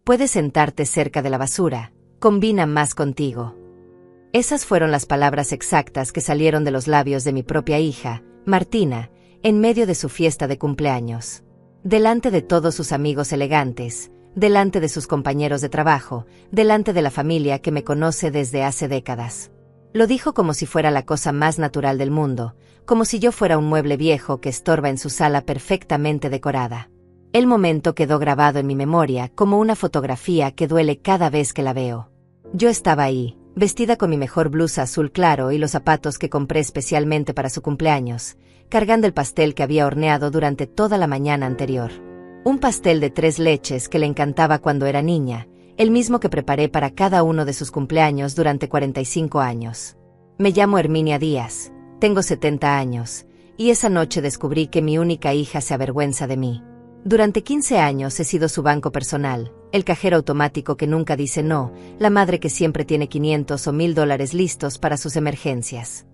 Puedes sentarte cerca de la basura, combina más contigo. Esas fueron las palabras exactas que salieron de los labios de mi propia hija, Martina, en medio de su fiesta de cumpleaños. Delante de todos sus amigos elegantes, delante de sus compañeros de trabajo, delante de la familia que me conoce desde hace décadas. Lo dijo como si fuera la cosa más natural del mundo, como si yo fuera un mueble viejo que estorba en su sala perfectamente decorada. El momento quedó grabado en mi memoria como una fotografía que duele cada vez que la veo. Yo estaba ahí, vestida con mi mejor blusa azul claro y los zapatos que compré especialmente para su cumpleaños, cargando el pastel que había horneado durante toda la mañana anterior. Un pastel de 3 leches que le encantaba cuando era niña, el mismo que preparé para cada uno de sus cumpleaños durante 45 años. Me llamo Herminia Díaz, tengo 70 años, y esa noche descubrí que mi única hija se avergüenza de mí. Durante 15 años he sido su banco personal, el cajero automático que nunca dice no, la madre que siempre tiene 500 o 1000 dólares listos para sus emergencias.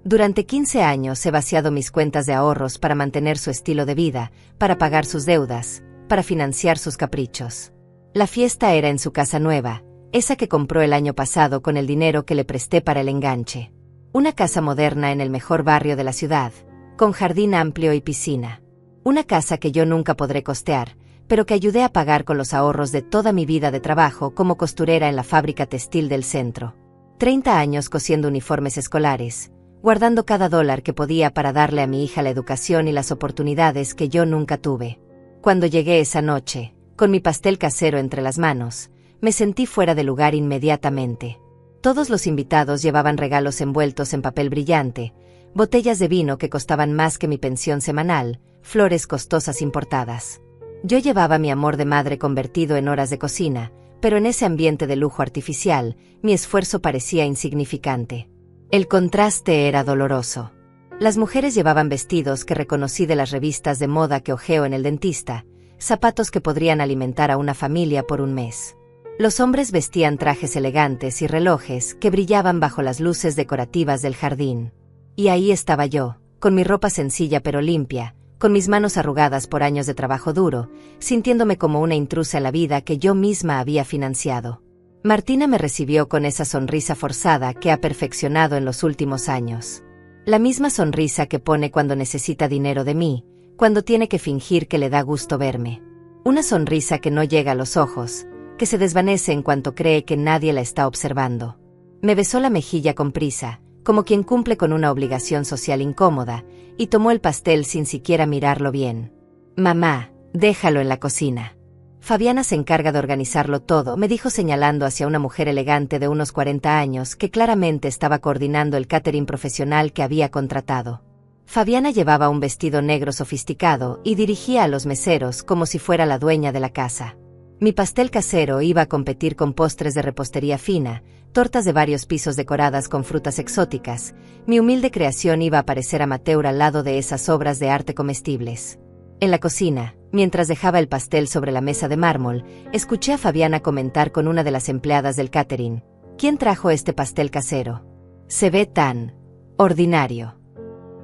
Durante 15 años he vaciado mis cuentas de ahorros para mantener su estilo de vida, para pagar sus deudas, para financiar sus caprichos. La fiesta era en su casa nueva, esa que compró el año pasado con el dinero que le presté para el enganche. Una casa moderna en el mejor barrio de la ciudad, con jardín amplio y piscina. Una casa que yo nunca podré costear, pero que ayudé a pagar con los ahorros de toda mi vida de trabajo como costurera en la fábrica textil del centro. 30 años cosiendo uniformes escolares, guardando cada dólar que podía para darle a mi hija la educación y las oportunidades que yo nunca tuve. Cuando llegué esa noche, con mi pastel casero entre las manos, me sentí fuera de lugar inmediatamente. Todos los invitados llevaban regalos envueltos en papel brillante, botellas de vino que costaban más que mi pensión semanal, flores costosas importadas. Yo llevaba mi amor de madre convertido en horas de cocina, pero en ese ambiente de lujo artificial, mi esfuerzo parecía insignificante. El contraste era doloroso. Las mujeres llevaban vestidos que reconocí de las revistas de moda que hojeo en el dentista, zapatos que podrían alimentar a una familia por un mes. Los hombres vestían trajes elegantes y relojes que brillaban bajo las luces decorativas del jardín. Y ahí estaba yo, con mi ropa sencilla pero limpia, con mis manos arrugadas por años de trabajo duro, sintiéndome como una intrusa en la vida que yo misma había financiado. Martina me recibió con esa sonrisa forzada que ha perfeccionado en los últimos años. La misma sonrisa que pone cuando necesita dinero de mí, cuando tiene que fingir que le da gusto verme. Una sonrisa que no llega a los ojos, que se desvanece en cuanto cree que nadie la está observando. Me besó la mejilla con prisa, como quien cumple con una obligación social incómoda, y tomó el pastel sin siquiera mirarlo bien. «Mamá, déjalo en la cocina. Fabiana se encarga de organizarlo todo», me dijo señalando hacia una mujer elegante de unos 40 años que claramente estaba coordinando el catering profesional que había contratado. Fabiana llevaba un vestido negro sofisticado y dirigía a los meseros como si fuera la dueña de la casa. Mi pastel casero iba a competir con postres de repostería fina, tortas de varios pisos decoradas con frutas exóticas. Mi humilde creación iba a parecer amateur al lado de esas obras de arte comestibles. En la cocina, mientras dejaba el pastel sobre la mesa de mármol, escuché a Fabiana comentar con una de las empleadas del catering: «¿Quién trajo este pastel casero? Se ve tan ordinario».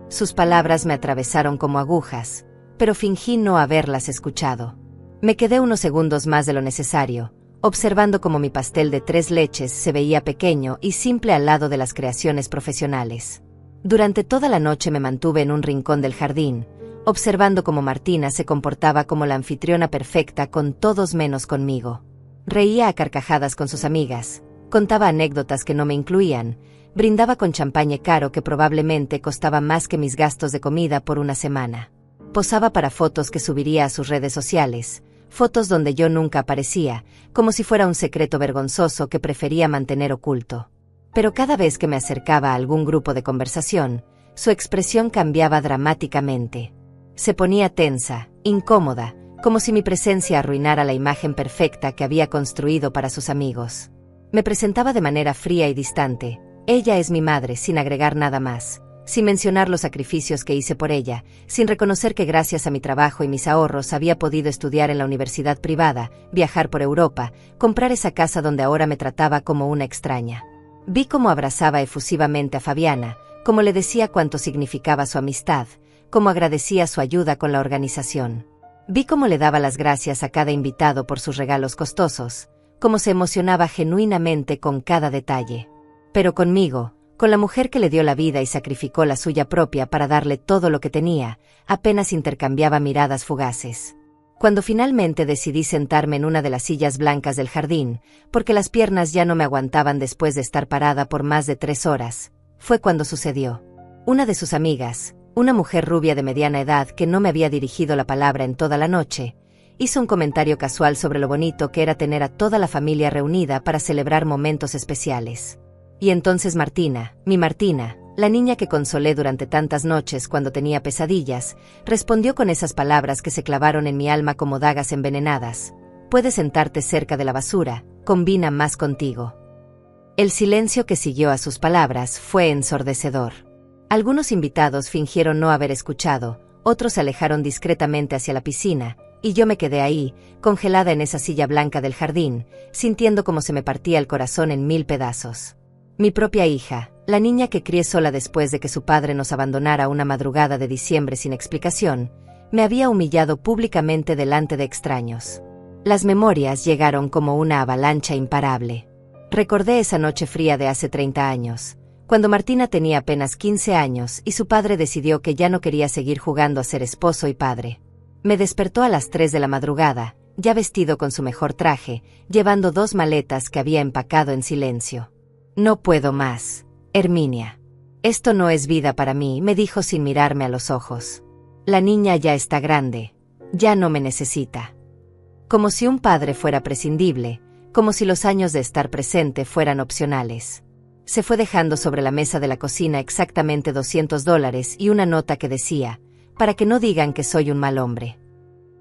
Sus palabras me atravesaron como agujas, pero fingí no haberlas escuchado. Me quedé unos segundos más de lo necesario, observando cómo mi pastel de 3 leches se veía pequeño y simple al lado de las creaciones profesionales. Durante toda la noche me mantuve en un rincón del jardín, observando cómo Martina se comportaba como la anfitriona perfecta con todos menos conmigo. Reía a carcajadas con sus amigas, contaba anécdotas que no me incluían, brindaba con champaña caro que probablemente costaba más que mis gastos de comida por una semana. Posaba para fotos que subiría a sus redes sociales, fotos donde yo nunca aparecía, como si fuera un secreto vergonzoso que prefería mantener oculto. Pero cada vez que me acercaba a algún grupo de conversación, su expresión cambiaba dramáticamente. Se ponía tensa, incómoda, como si mi presencia arruinara la imagen perfecta que había construido para sus amigos. Me presentaba de manera fría y distante: «Ella es mi madre», sin agregar nada más, sin mencionar los sacrificios que hice por ella, sin reconocer que gracias a mi trabajo y mis ahorros había podido estudiar en la universidad privada, viajar por Europa, comprar esa casa donde ahora me trataba como una extraña. Vi cómo abrazaba efusivamente a Fabiana, cómo le decía cuánto significaba su amistad, cómo agradecía su ayuda con la organización. Vi cómo le daba las gracias a cada invitado por sus regalos costosos, cómo se emocionaba genuinamente con cada detalle. Pero conmigo, con la mujer que le dio la vida y sacrificó la suya propia para darle todo lo que tenía, apenas intercambiaba miradas fugaces. Cuando finalmente decidí sentarme en una de las sillas blancas del jardín, porque las piernas ya no me aguantaban después de estar parada por más de 3 horas, fue cuando sucedió. Una de sus amigas, una mujer rubia de mediana edad que no me había dirigido la palabra en toda la noche, hizo un comentario casual sobre lo bonito que era tener a toda la familia reunida para celebrar momentos especiales. Y entonces Martina, mi Martina, la niña que consolé durante tantas noches cuando tenía pesadillas, respondió con esas palabras que se clavaron en mi alma como dagas envenenadas: puedes sentarte cerca de la basura, combina más contigo. El silencio que siguió a sus palabras fue ensordecedor. Algunos invitados fingieron no haber escuchado, otros se alejaron discretamente hacia la piscina, y yo me quedé ahí, congelada en esa silla blanca del jardín, sintiendo como se me partía el corazón en 1000 pedazos. Mi propia hija, la niña que crié sola después de que su padre nos abandonara una madrugada de diciembre sin explicación, me había humillado públicamente delante de extraños. Las memorias llegaron como una avalancha imparable. Recordé esa noche fría de hace 30 años, cuando Martina tenía apenas 15 años y su padre decidió que ya no quería seguir jugando a ser esposo y padre. Me despertó a las 3 de la madrugada, ya vestido con su mejor traje, llevando 2 maletas que había empacado en silencio. No puedo más, Herminia. Esto no es vida para mí, me dijo sin mirarme a los ojos. La niña ya está grande, ya no me necesita. Como si un padre fuera prescindible, como si los años de estar presente fueran opcionales. Se fue dejando sobre la mesa de la cocina exactamente $200 y una nota que decía: para que no digan que soy un mal hombre.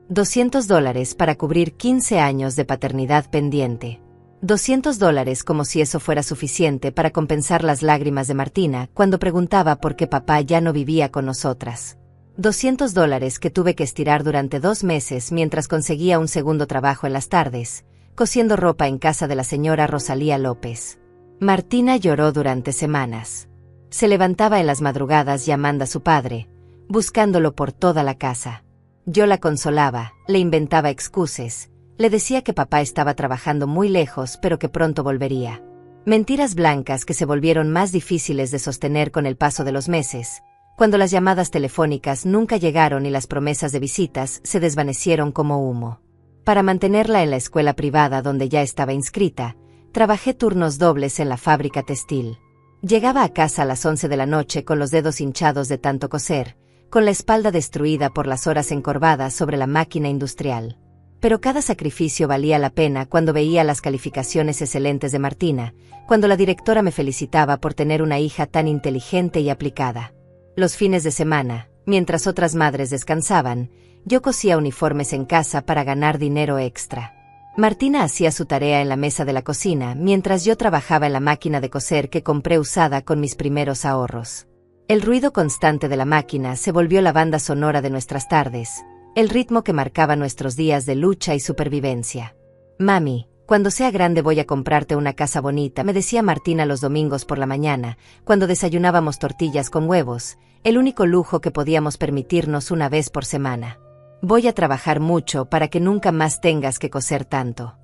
$200 para cubrir 15 años de paternidad pendiente. $200 como si eso fuera suficiente para compensar las lágrimas de Martina cuando preguntaba por qué papá ya no vivía con nosotras. $200 que tuve que estirar durante 2 meses mientras conseguía un segundo trabajo en las tardes, cosiendo ropa en casa de la señora Rosalía López. Martina lloró durante semanas. Se levantaba en las madrugadas llamando a su padre, buscándolo por toda la casa. Yo la consolaba, le inventaba excusas, le decía que papá estaba trabajando muy lejos pero que pronto volvería. Mentiras blancas que se volvieron más difíciles de sostener con el paso de los meses, cuando las llamadas telefónicas nunca llegaron y las promesas de visitas se desvanecieron como humo. Para mantenerla en la escuela privada donde ya estaba inscrita, trabajé turnos dobles en la fábrica textil. Llegaba a casa a las 11 de la noche con los dedos hinchados de tanto coser, con la espalda destruida por las horas encorvadas sobre la máquina industrial. Pero cada sacrificio valía la pena cuando veía las calificaciones excelentes de Martina, cuando la directora me felicitaba por tener una hija tan inteligente y aplicada. Los fines de semana, mientras otras madres descansaban, yo cosía uniformes en casa para ganar dinero extra. Martina hacía su tarea en la mesa de la cocina mientras yo trabajaba en la máquina de coser que compré usada con mis primeros ahorros. El ruido constante de la máquina se volvió la banda sonora de nuestras tardes, el ritmo que marcaba nuestros días de lucha y supervivencia. Mami, cuando sea grande voy a comprarte una casa bonita, me decía Martina los domingos por la mañana, cuando desayunábamos tortillas con huevos, el único lujo que podíamos permitirnos una vez por semana. Voy a trabajar mucho para que nunca más tengas que coser tanto.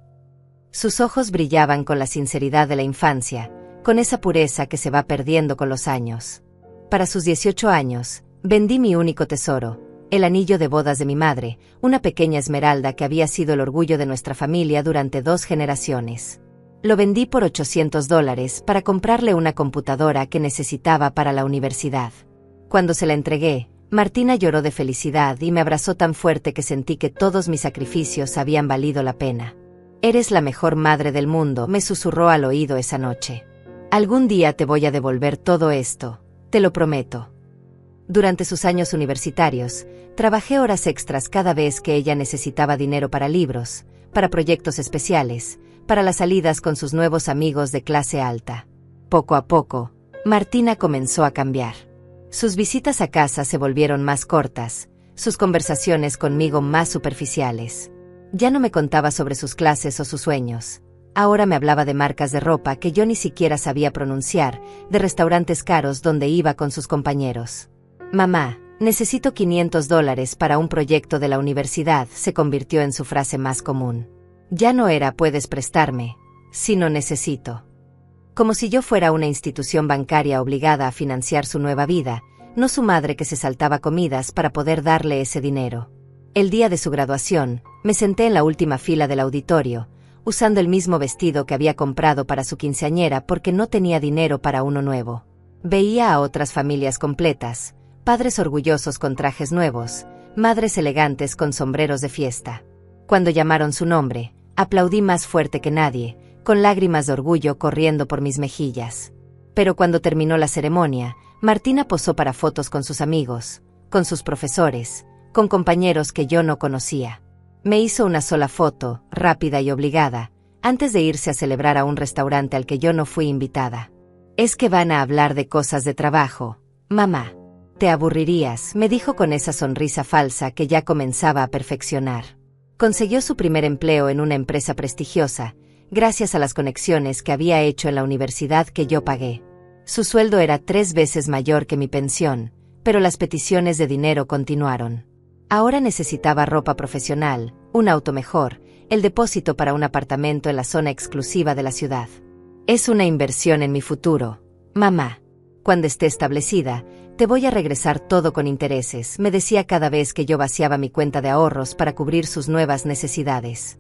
Sus ojos brillaban con la sinceridad de la infancia, con esa pureza que se va perdiendo con los años. Para sus 18 años, vendí mi único tesoro, el anillo de bodas de mi madre, una pequeña esmeralda que había sido el orgullo de nuestra familia durante 2 generaciones. Lo vendí por $800 para comprarle una computadora que necesitaba para la universidad. Cuando se la entregué, Martina lloró de felicidad y me abrazó tan fuerte que sentí que todos mis sacrificios habían valido la pena. Eres la mejor madre del mundo, me susurró al oído esa noche. Algún día te voy a devolver todo esto, te lo prometo. Durante sus años universitarios, trabajé horas extras cada vez que ella necesitaba dinero para libros, para proyectos especiales, para las salidas con sus nuevos amigos de clase alta. Poco a poco, Martina comenzó a cambiar. Sus visitas a casa se volvieron más cortas, sus conversaciones conmigo más superficiales. Ya no me contaba sobre sus clases o sus sueños. Ahora me hablaba de marcas de ropa que yo ni siquiera sabía pronunciar, de restaurantes caros donde iba con sus compañeros. Mamá, Necesito $500 para un proyecto de la universidad se convirtió en su frase más común. Ya no era puedes prestarme, sino necesito. Como si yo fuera una institución bancaria obligada a financiar su nueva vida, no su madre que se saltaba comidas para poder darle ese dinero. El día de su graduación, me senté en la última fila del auditorio, usando el mismo vestido que había comprado para su quinceañera porque no tenía dinero para uno nuevo. Veía a otras familias completas, padres orgullosos con trajes nuevos, madres elegantes con sombreros de fiesta. Cuando llamaron su nombre, aplaudí más fuerte que nadie, con lágrimas de orgullo corriendo por mis mejillas. Pero cuando terminó la ceremonia, Martina posó para fotos con sus amigos, con sus profesores, con compañeros que yo no conocía. Me hizo una sola foto, rápida y obligada, antes de irse a celebrar a un restaurante al que yo no fui invitada. Es que van a hablar de cosas de trabajo, mamá. Te aburrirías, me dijo con esa sonrisa falsa que ya comenzaba a perfeccionar. Consiguió su primer empleo en una empresa prestigiosa, gracias a las conexiones que había hecho en la universidad que yo pagué. Su sueldo era 3 veces mayor que mi pensión, pero las peticiones de dinero continuaron. Ahora necesitaba ropa profesional, un auto mejor, el depósito para un apartamento en la zona exclusiva de la ciudad. Es una inversión en mi futuro, mamá. Cuando esté establecida, te voy a regresar todo con intereses, me decía cada vez que yo vaciaba mi cuenta de ahorros para cubrir sus nuevas necesidades.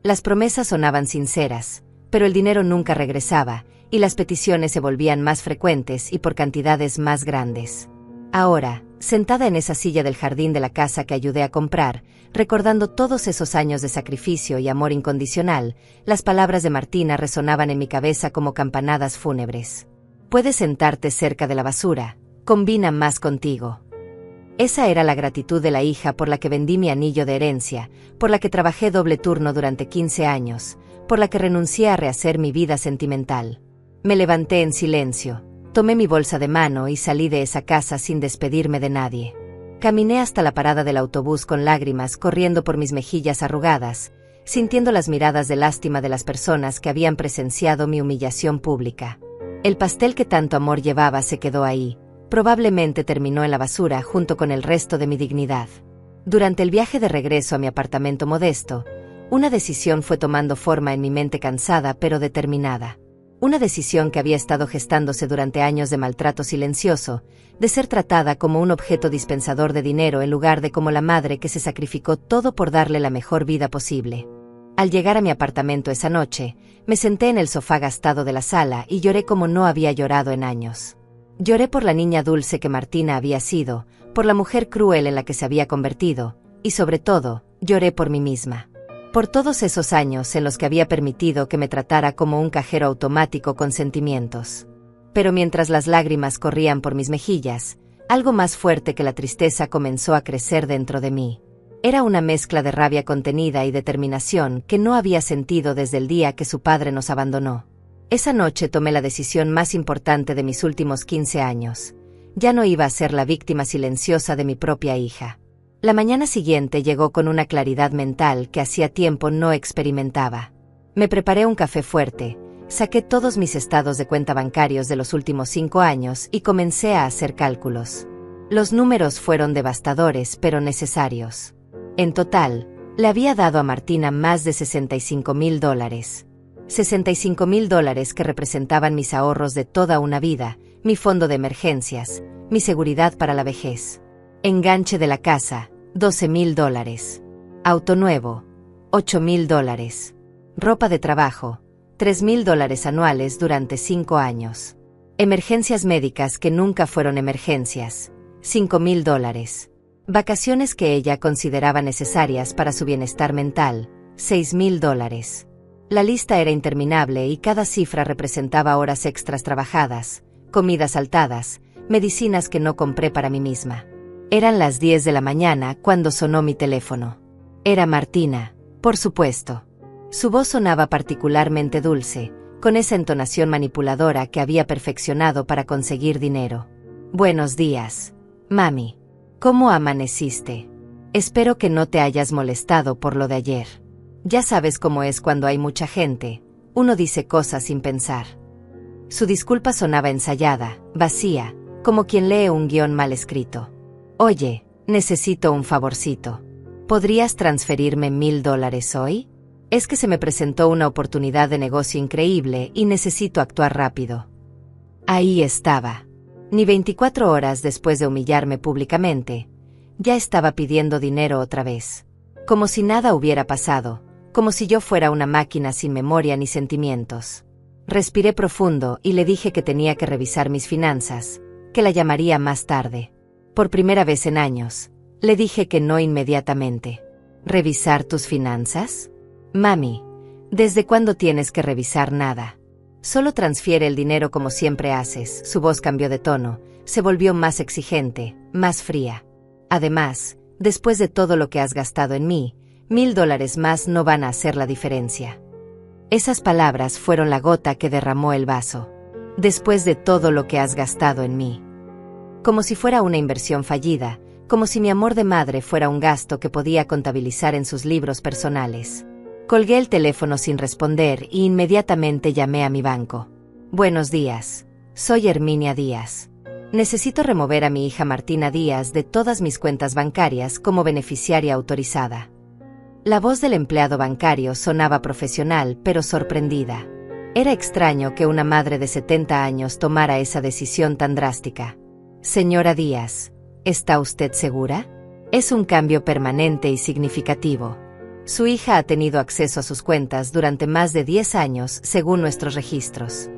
Las promesas sonaban sinceras, pero el dinero nunca regresaba, y las peticiones se volvían más frecuentes y por cantidades más grandes. Ahora, sentada en esa silla del jardín de la casa que ayudé a comprar, recordando todos esos años de sacrificio y amor incondicional, las palabras de Martina resonaban en mi cabeza como campanadas fúnebres. Puedes sentarte cerca de la basura, combina más contigo. Esa era la gratitud de la hija por la que vendí mi anillo de herencia, por la que trabajé doble turno durante 15 años, por la que renuncié a rehacer mi vida sentimental. Me levanté en silencio, tomé mi bolsa de mano y salí de esa casa sin despedirme de nadie. Caminé hasta la parada del autobús con lágrimas corriendo por mis mejillas arrugadas, sintiendo las miradas de lástima de las personas que habían presenciado mi humillación pública. El pastel que tanto amor llevaba se quedó ahí, probablemente terminó en la basura junto con el resto de mi dignidad. Durante el viaje de regreso a mi apartamento modesto, una decisión fue tomando forma en mi mente cansada pero determinada. Una decisión que había estado gestándose durante años de maltrato silencioso, de ser tratada como un objeto dispensador de dinero en lugar de como la madre que se sacrificó todo por darle la mejor vida posible. Al llegar a mi apartamento esa noche, me senté en el sofá gastado de la sala y lloré como no había llorado en años. Lloré por la niña dulce que Martina había sido, por la mujer cruel en la que se había convertido, y sobre todo, lloré por mí misma. Por todos esos años en los que había permitido que me tratara como un cajero automático con sentimientos. Pero mientras las lágrimas corrían por mis mejillas, algo más fuerte que la tristeza comenzó a crecer dentro de mí. Era una mezcla de rabia contenida y determinación que no había sentido desde el día que su padre nos abandonó. Esa noche tomé la decisión más importante de mis últimos 15 años. Ya no iba a ser la víctima silenciosa de mi propia hija. La mañana siguiente llegó con una claridad mental que hacía tiempo no experimentaba. Me preparé un café fuerte, saqué todos mis estados de cuenta bancarios de los últimos 5 años y comencé a hacer cálculos. Los números fueron devastadores pero necesarios. En total, le había dado a Martina más de $65,000. $65,000 que representaban mis ahorros de toda una vida, mi fondo de emergencias, mi seguridad para la vejez. Enganche de la casa, $12,000. Auto nuevo, $8,000. Ropa de trabajo, $3,000 anuales durante 5 años. Emergencias médicas que nunca fueron emergencias, $5,000. Vacaciones que ella consideraba necesarias para su bienestar mental, $6,000. La lista era interminable y cada cifra representaba horas extras trabajadas, comidas saltadas, medicinas que no compré para mí misma. Eran las 10 de la mañana cuando sonó mi teléfono. Era Martina, por supuesto. Su voz sonaba particularmente dulce, con esa entonación manipuladora que había perfeccionado para conseguir dinero. Buenos días, mami. ¿Cómo amaneciste? Espero que no te hayas molestado por lo de ayer. Ya sabes cómo es cuando hay mucha gente, uno dice cosas sin pensar. Su disculpa sonaba ensayada, vacía, como quien lee un guión mal escrito. Oye, necesito un favorcito. ¿Podrías transferirme $1000 hoy? Es que se me presentó una oportunidad de negocio increíble y necesito actuar rápido. Ahí estaba. Ni 24 horas después de humillarme públicamente, ya estaba pidiendo dinero otra vez. Como si nada hubiera pasado, como si yo fuera una máquina sin memoria ni sentimientos. Respiré profundo y le dije que tenía que revisar mis finanzas, que la llamaría más tarde. Por primera vez en años, le dije que no inmediatamente. ¿Revisar tus finanzas? Mami, ¿desde cuándo tienes que revisar nada? Solo transfiere el dinero como siempre haces. Su voz cambió de tono, se volvió más exigente, más fría. Además, después de todo lo que has gastado en mí, $1000 más no van a hacer la diferencia. Esas palabras fueron la gota que derramó el vaso. Después de todo lo que has gastado en mí. Como si fuera una inversión fallida, como si mi amor de madre fuera un gasto que podía contabilizar en sus libros personales. Colgué el teléfono sin responder y inmediatamente llamé a mi banco. Buenos días. Soy Herminia Díaz. Necesito remover a mi hija Martina Díaz de todas mis cuentas bancarias como beneficiaria autorizada. La voz del empleado bancario sonaba profesional pero sorprendida. Era extraño que una madre de 70 años tomara esa decisión tan drástica. Señora Díaz, ¿está usted segura? Es un cambio permanente y significativo. Su hija ha tenido acceso a sus cuentas durante más de 10 años, según nuestros registros.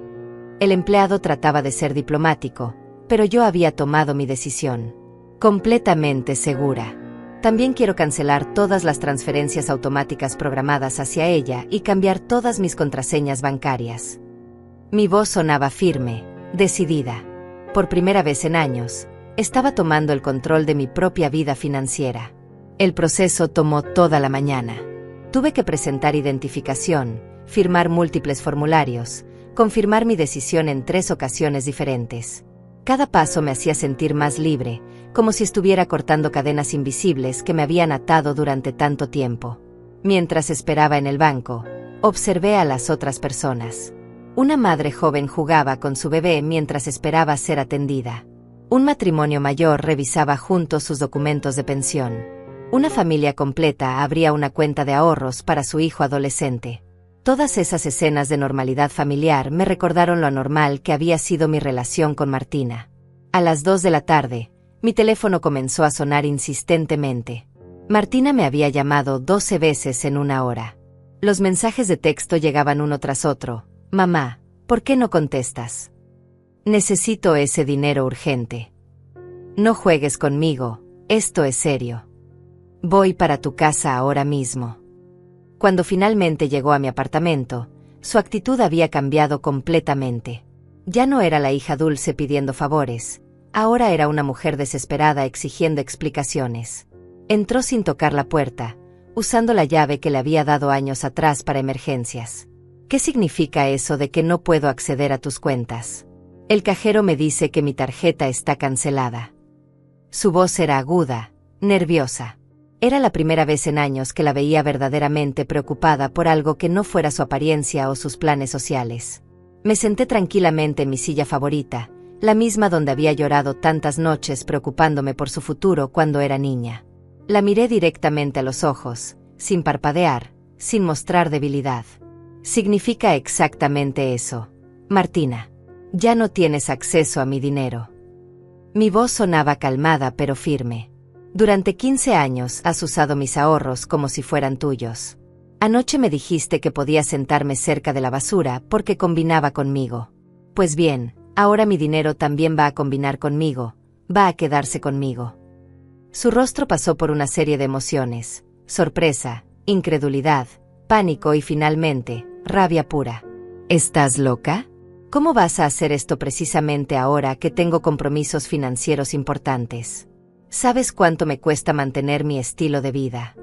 El empleado trataba de ser diplomático, pero yo había tomado mi decisión. Completamente segura. También quiero cancelar todas las transferencias automáticas programadas hacia ella y cambiar todas mis contraseñas bancarias. Mi voz sonaba firme, decidida. Por primera vez en años, estaba tomando el control de mi propia vida financiera. El proceso tomó toda la mañana. Tuve que presentar identificación, firmar múltiples formularios, confirmar mi decisión en 3 ocasiones diferentes. Cada paso me hacía sentir más libre, como si estuviera cortando cadenas invisibles que me habían atado durante tanto tiempo. Mientras esperaba en el banco, observé a las otras personas. Una madre joven jugaba con su bebé mientras esperaba ser atendida. Un matrimonio mayor revisaba juntos sus documentos de pensión. Una familia completa abría una cuenta de ahorros para su hijo adolescente. Todas esas escenas de normalidad familiar me recordaron lo anormal que había sido mi relación con Martina. A las 2 de la tarde, mi teléfono comenzó a sonar insistentemente. Martina me había llamado 12 veces en una hora. Los mensajes de texto llegaban uno tras otro. Mamá, ¿por qué no contestas? Necesito ese dinero urgente. No juegues conmigo, esto es serio. Voy para tu casa ahora mismo. Cuando finalmente llegó a mi apartamento, su actitud había cambiado completamente. Ya no era la hija dulce pidiendo favores, ahora era una mujer desesperada exigiendo explicaciones. Entró sin tocar la puerta, usando la llave que le había dado años atrás para emergencias. ¿Qué significa eso de que no puedo acceder a tus cuentas? El cajero me dice que mi tarjeta está cancelada. Su voz era aguda, nerviosa. Era la primera vez en años que la veía verdaderamente preocupada por algo que no fuera su apariencia o sus planes sociales. Me senté tranquilamente en mi silla favorita, la misma donde había llorado tantas noches preocupándome por su futuro cuando era niña. La miré directamente a los ojos, sin parpadear, sin mostrar debilidad. Significa exactamente eso, Martina. Ya no tienes acceso a mi dinero. Mi voz sonaba calmada pero firme. Durante 15 años has usado mis ahorros como si fueran tuyos. Anoche me dijiste que podía sentarme cerca de la basura porque combinaba conmigo. Pues bien, ahora mi dinero también va a combinar conmigo, va a quedarse conmigo. Su rostro pasó por una serie de emociones: sorpresa, incredulidad, pánico y finalmente, rabia pura. ¿Estás loca? ¿Cómo vas a hacer esto precisamente ahora que tengo compromisos financieros importantes? ¿Sabes cuánto me cuesta mantener mi estilo de vida?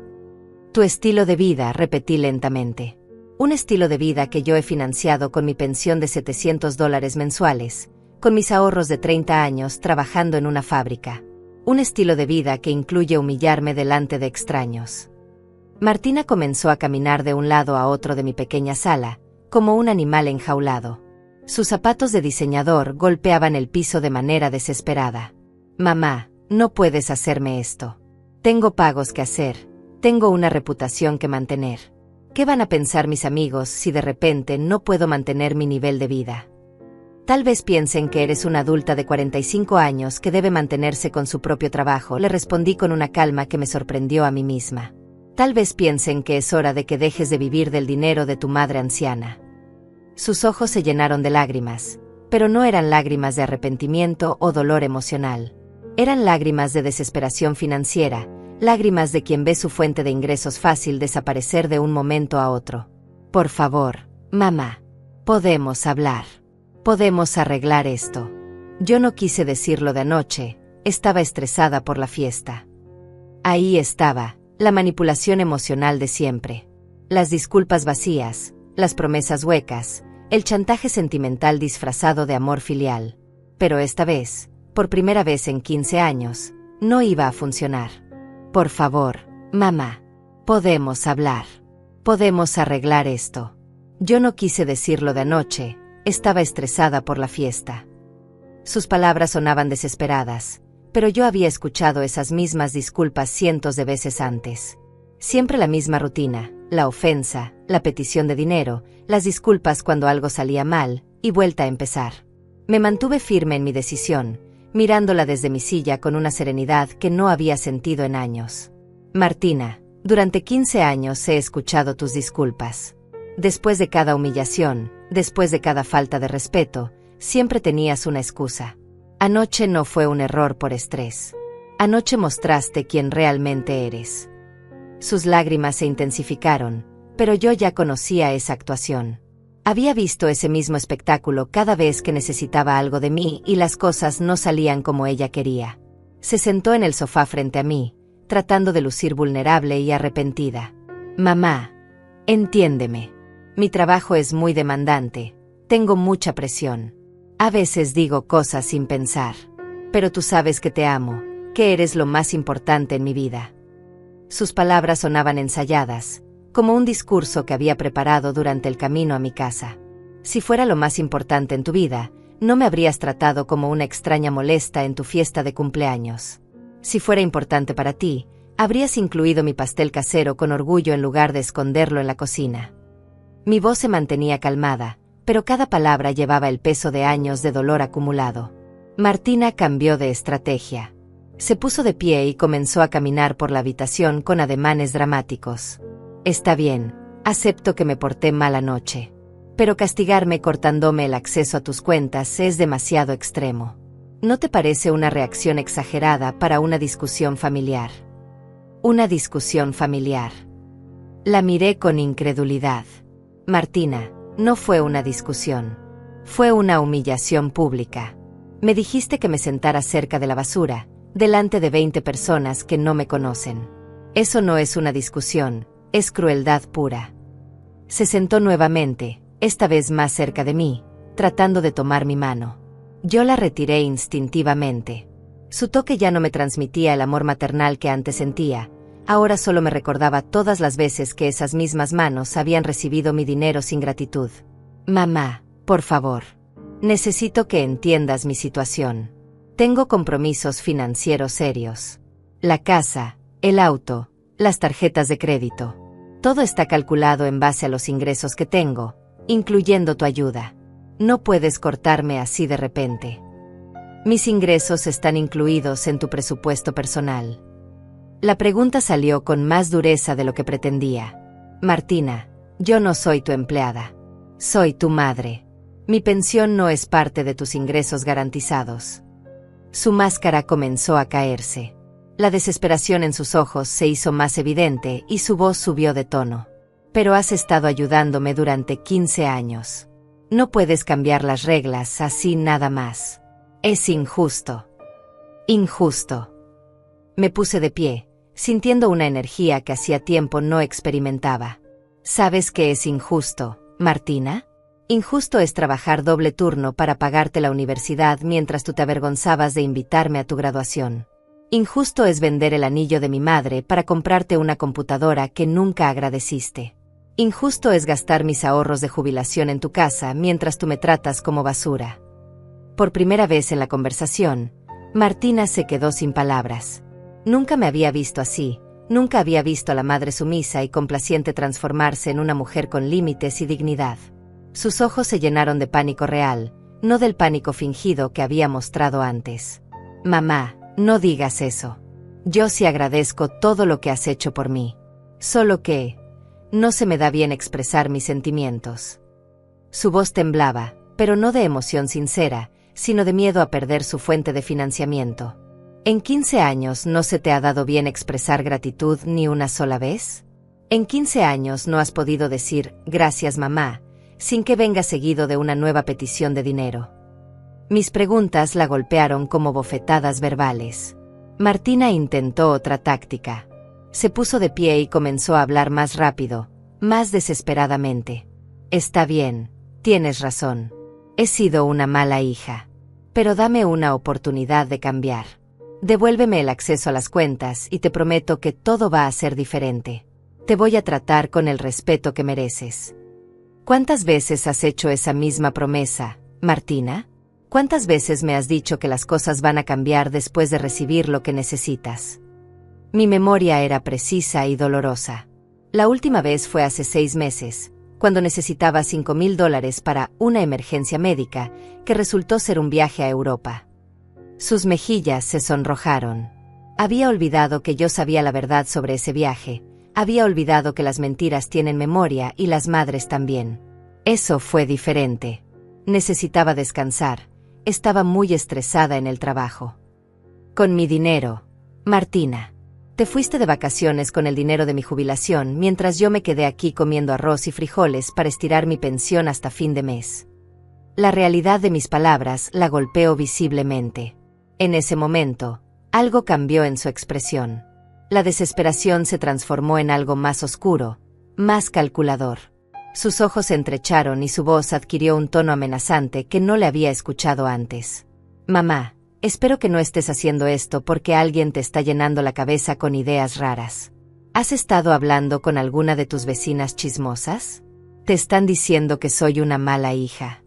Tu estilo de vida, repetí lentamente. Un estilo de vida que yo he financiado con mi pensión de $700 mensuales, con mis ahorros de 30 años trabajando en una fábrica. Un estilo de vida que incluye humillarme delante de extraños. Martina comenzó a caminar de un lado a otro de mi pequeña sala, como un animal enjaulado. Sus zapatos de diseñador golpeaban el piso de manera desesperada. Mamá, No puedes hacerme esto. Tengo pagos que hacer, tengo una reputación que mantener. ¿Qué van a pensar mis amigos si de repente no puedo mantener mi nivel de vida? Tal vez piensen que eres una adulta de 45 años que debe mantenerse con su propio trabajo, le respondí con una calma que me sorprendió a mí misma. Tal vez piensen que es hora de que dejes de vivir del dinero de tu madre anciana. Sus ojos se llenaron de lágrimas, pero no eran lágrimas de arrepentimiento o dolor emocional. Eran lágrimas de desesperación financiera, lágrimas de quien ve su fuente de ingresos fácil desaparecer de un momento a otro. Por favor, mamá, podemos hablar. Podemos arreglar esto. Yo no quise decirlo de anoche, estaba estresada por la fiesta. Ahí estaba, la manipulación emocional de siempre. Las disculpas vacías, las promesas huecas, el chantaje sentimental disfrazado de amor filial. Pero esta vez, por primera vez en 15 años, no iba a funcionar. Por favor, mamá, podemos hablar. Podemos arreglar esto. Yo no quise decirlo de anoche, estaba estresada por la fiesta. Sus palabras sonaban desesperadas, pero yo había escuchado esas mismas disculpas cientos de veces antes. Siempre la misma rutina, la ofensa, la petición de dinero, las disculpas cuando algo salía mal, y vuelta a empezar. Me mantuve firme en mi decisión, mirándola desde mi silla con una serenidad que no había sentido en años. Martina, durante 15 años he escuchado tus disculpas. Después de cada humillación, después de cada falta de respeto, siempre tenías una excusa. Anoche no fue un error por estrés. Anoche mostraste quién realmente eres. Sus lágrimas se intensificaron, pero yo ya conocía esa actuación. Había visto ese mismo espectáculo cada vez que necesitaba algo de mí y las cosas no salían como ella quería. Se sentó en el sofá frente a mí, tratando de lucir vulnerable y arrepentida. Mamá, entiéndeme. Mi trabajo es muy demandante, tengo mucha presión. A veces digo cosas sin pensar. Pero tú sabes que te amo, que eres lo más importante en mi vida. Sus palabras sonaban ensayadas, como un discurso que había preparado durante el camino a mi casa. Si fuera lo más importante en tu vida, no me habrías tratado como una extraña molesta en tu fiesta de cumpleaños. Si fuera importante para ti, habrías incluido mi pastel casero con orgullo en lugar de esconderlo en la cocina. Mi voz se mantenía calmada, pero cada palabra llevaba el peso de años de dolor acumulado. Martina cambió de estrategia. Se puso de pie y comenzó a caminar por la habitación con ademanes dramáticos. Está bien, acepto que me porté mal anoche. Pero castigarme cortándome el acceso a tus cuentas es demasiado extremo. ¿No te parece una reacción exagerada para una discusión familiar? Una discusión familiar. La miré con incredulidad. Martina, no fue una discusión. Fue una humillación pública. Me dijiste que me sentara cerca de la basura, delante de 20 personas que no me conocen. Eso no es una discusión, es crueldad pura. Se sentó nuevamente, esta vez más cerca de mí, tratando de tomar mi mano. Yo la retiré instintivamente. Su toque ya no me transmitía el amor maternal que antes sentía. Ahora solo me recordaba todas las veces que esas mismas manos habían recibido mi dinero sin gratitud. Mamá, por favor. Necesito que entiendas mi situación. Tengo compromisos financieros serios. La casa, el auto, las tarjetas de crédito. Todo está calculado en base a los ingresos que tengo, incluyendo tu ayuda. No puedes cortarme así de repente. Mis ingresos están incluidos en tu presupuesto personal. La pregunta salió con más dureza de lo que pretendía. Martina, yo no soy tu empleada. Soy tu madre. Mi pensión no es parte de tus ingresos garantizados. Su máscara comenzó a caerse. La desesperación en sus ojos se hizo más evidente y su voz subió de tono. Pero has estado ayudándome durante 15 años. No puedes cambiar las reglas así nada más. Es injusto. Injusto. Me puse de pie, sintiendo una energía que hacía tiempo no experimentaba. ¿Sabes qué es injusto, Martina? Injusto es trabajar doble turno para pagarte la universidad mientras tú te avergonzabas de invitarme a tu graduación. Injusto es vender el anillo de mi madre para comprarte una computadora que nunca agradeciste. Injusto es gastar mis ahorros de jubilación en tu casa mientras tú me tratas como basura. Por primera vez en la conversación, Martina se quedó sin palabras. Nunca me había visto así, nunca había visto a la madre sumisa y complaciente transformarse en una mujer con límites y dignidad. Sus ojos se llenaron de pánico real, no del pánico fingido que había mostrado antes. Mamá, no digas eso. Yo sí agradezco todo lo que has hecho por mí. Solo que no se me da bien expresar mis sentimientos. Su voz temblaba, pero no de emoción sincera, sino de miedo a perder su fuente de financiamiento. ¿En 15 años no se te ha dado bien expresar gratitud ni una sola vez? ¿En 15 años no has podido decir, gracias mamá, sin que venga seguido de una nueva petición de dinero? Mis preguntas la golpearon como bofetadas verbales. Martina intentó otra táctica. Se puso de pie y comenzó a hablar más rápido, más desesperadamente. Está bien, tienes razón. He sido una mala hija. Pero dame una oportunidad de cambiar. Devuélveme el acceso a las cuentas y te prometo que todo va a ser diferente. Te voy a tratar con el respeto que mereces. ¿Cuántas veces has hecho esa misma promesa, Martina? ¿Cuántas veces me has dicho que las cosas van a cambiar después de recibir lo que necesitas? Mi memoria era precisa y dolorosa. La última vez fue hace 6 meses, cuando necesitaba $5,000 para una emergencia médica, que resultó ser un viaje a Europa. Sus mejillas se sonrojaron. Había olvidado que yo sabía la verdad sobre ese viaje. Había olvidado que las mentiras tienen memoria y las madres también. Eso fue diferente. Necesitaba descansar. Estaba muy estresada en el trabajo. Con mi dinero. Martina. Te fuiste de vacaciones con el dinero de mi jubilación mientras yo me quedé aquí comiendo arroz y frijoles para estirar mi pensión hasta fin de mes. La realidad de mis palabras la golpeó visiblemente. En ese momento, algo cambió en su expresión. La desesperación se transformó en algo más oscuro, más calculador. Sus ojos se estrecharon y su voz adquirió un tono amenazante que no le había escuchado antes. Mamá, espero que no estés haciendo esto porque alguien te está llenando la cabeza con ideas raras. ¿Has estado hablando con alguna de tus vecinas chismosas? Te están diciendo que soy una mala hija.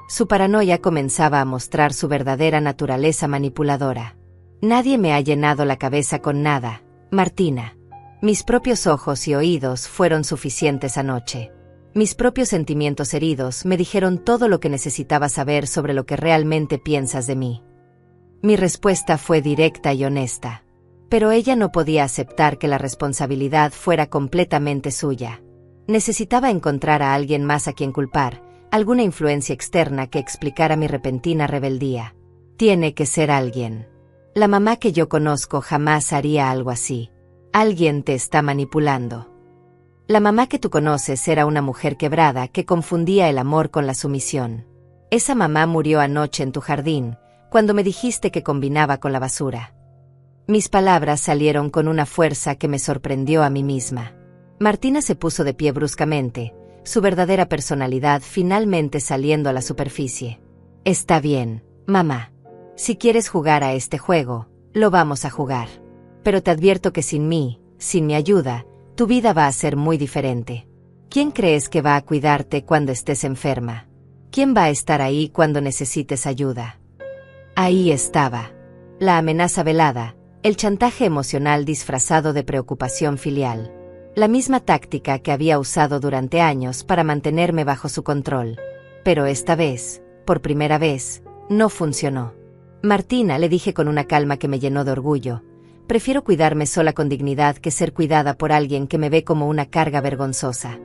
Su paranoia comenzaba a mostrar su verdadera naturaleza manipuladora. Nadie me ha llenado la cabeza con nada, Martina. Mis propios ojos y oídos fueron suficientes anoche. Mis propios sentimientos heridos me dijeron todo lo que necesitaba saber sobre lo que realmente piensas de mí. Mi respuesta fue directa y honesta. Pero ella no podía aceptar que la responsabilidad fuera completamente suya. Necesitaba encontrar a alguien más a quien culpar, alguna influencia externa que explicara mi repentina rebeldía. Tiene que ser alguien. La mamá que yo conozco jamás haría algo así. Alguien te está manipulando. La mamá que tú conoces era una mujer quebrada que confundía el amor con la sumisión. Esa mamá murió anoche en tu jardín, cuando me dijiste que combinaba con la basura. Mis palabras salieron con una fuerza que me sorprendió a mí misma. Martina se puso de pie bruscamente, su verdadera personalidad finalmente saliendo a la superficie. Está bien, mamá. Si quieres jugar a este juego, lo vamos a jugar. Pero te advierto que sin mí, sin mi ayuda, tu vida va a ser muy diferente. ¿Quién crees que va a cuidarte cuando estés enferma? ¿Quién va a estar ahí cuando necesites ayuda? Ahí estaba. La amenaza velada, el chantaje emocional disfrazado de preocupación filial. La misma táctica que había usado durante años para mantenerme bajo su control. Pero esta vez, por primera vez, no funcionó. Martina, le dije con una calma que me llenó de orgullo, prefiero cuidarme sola con dignidad que ser cuidada por alguien que me ve como una carga vergonzosa.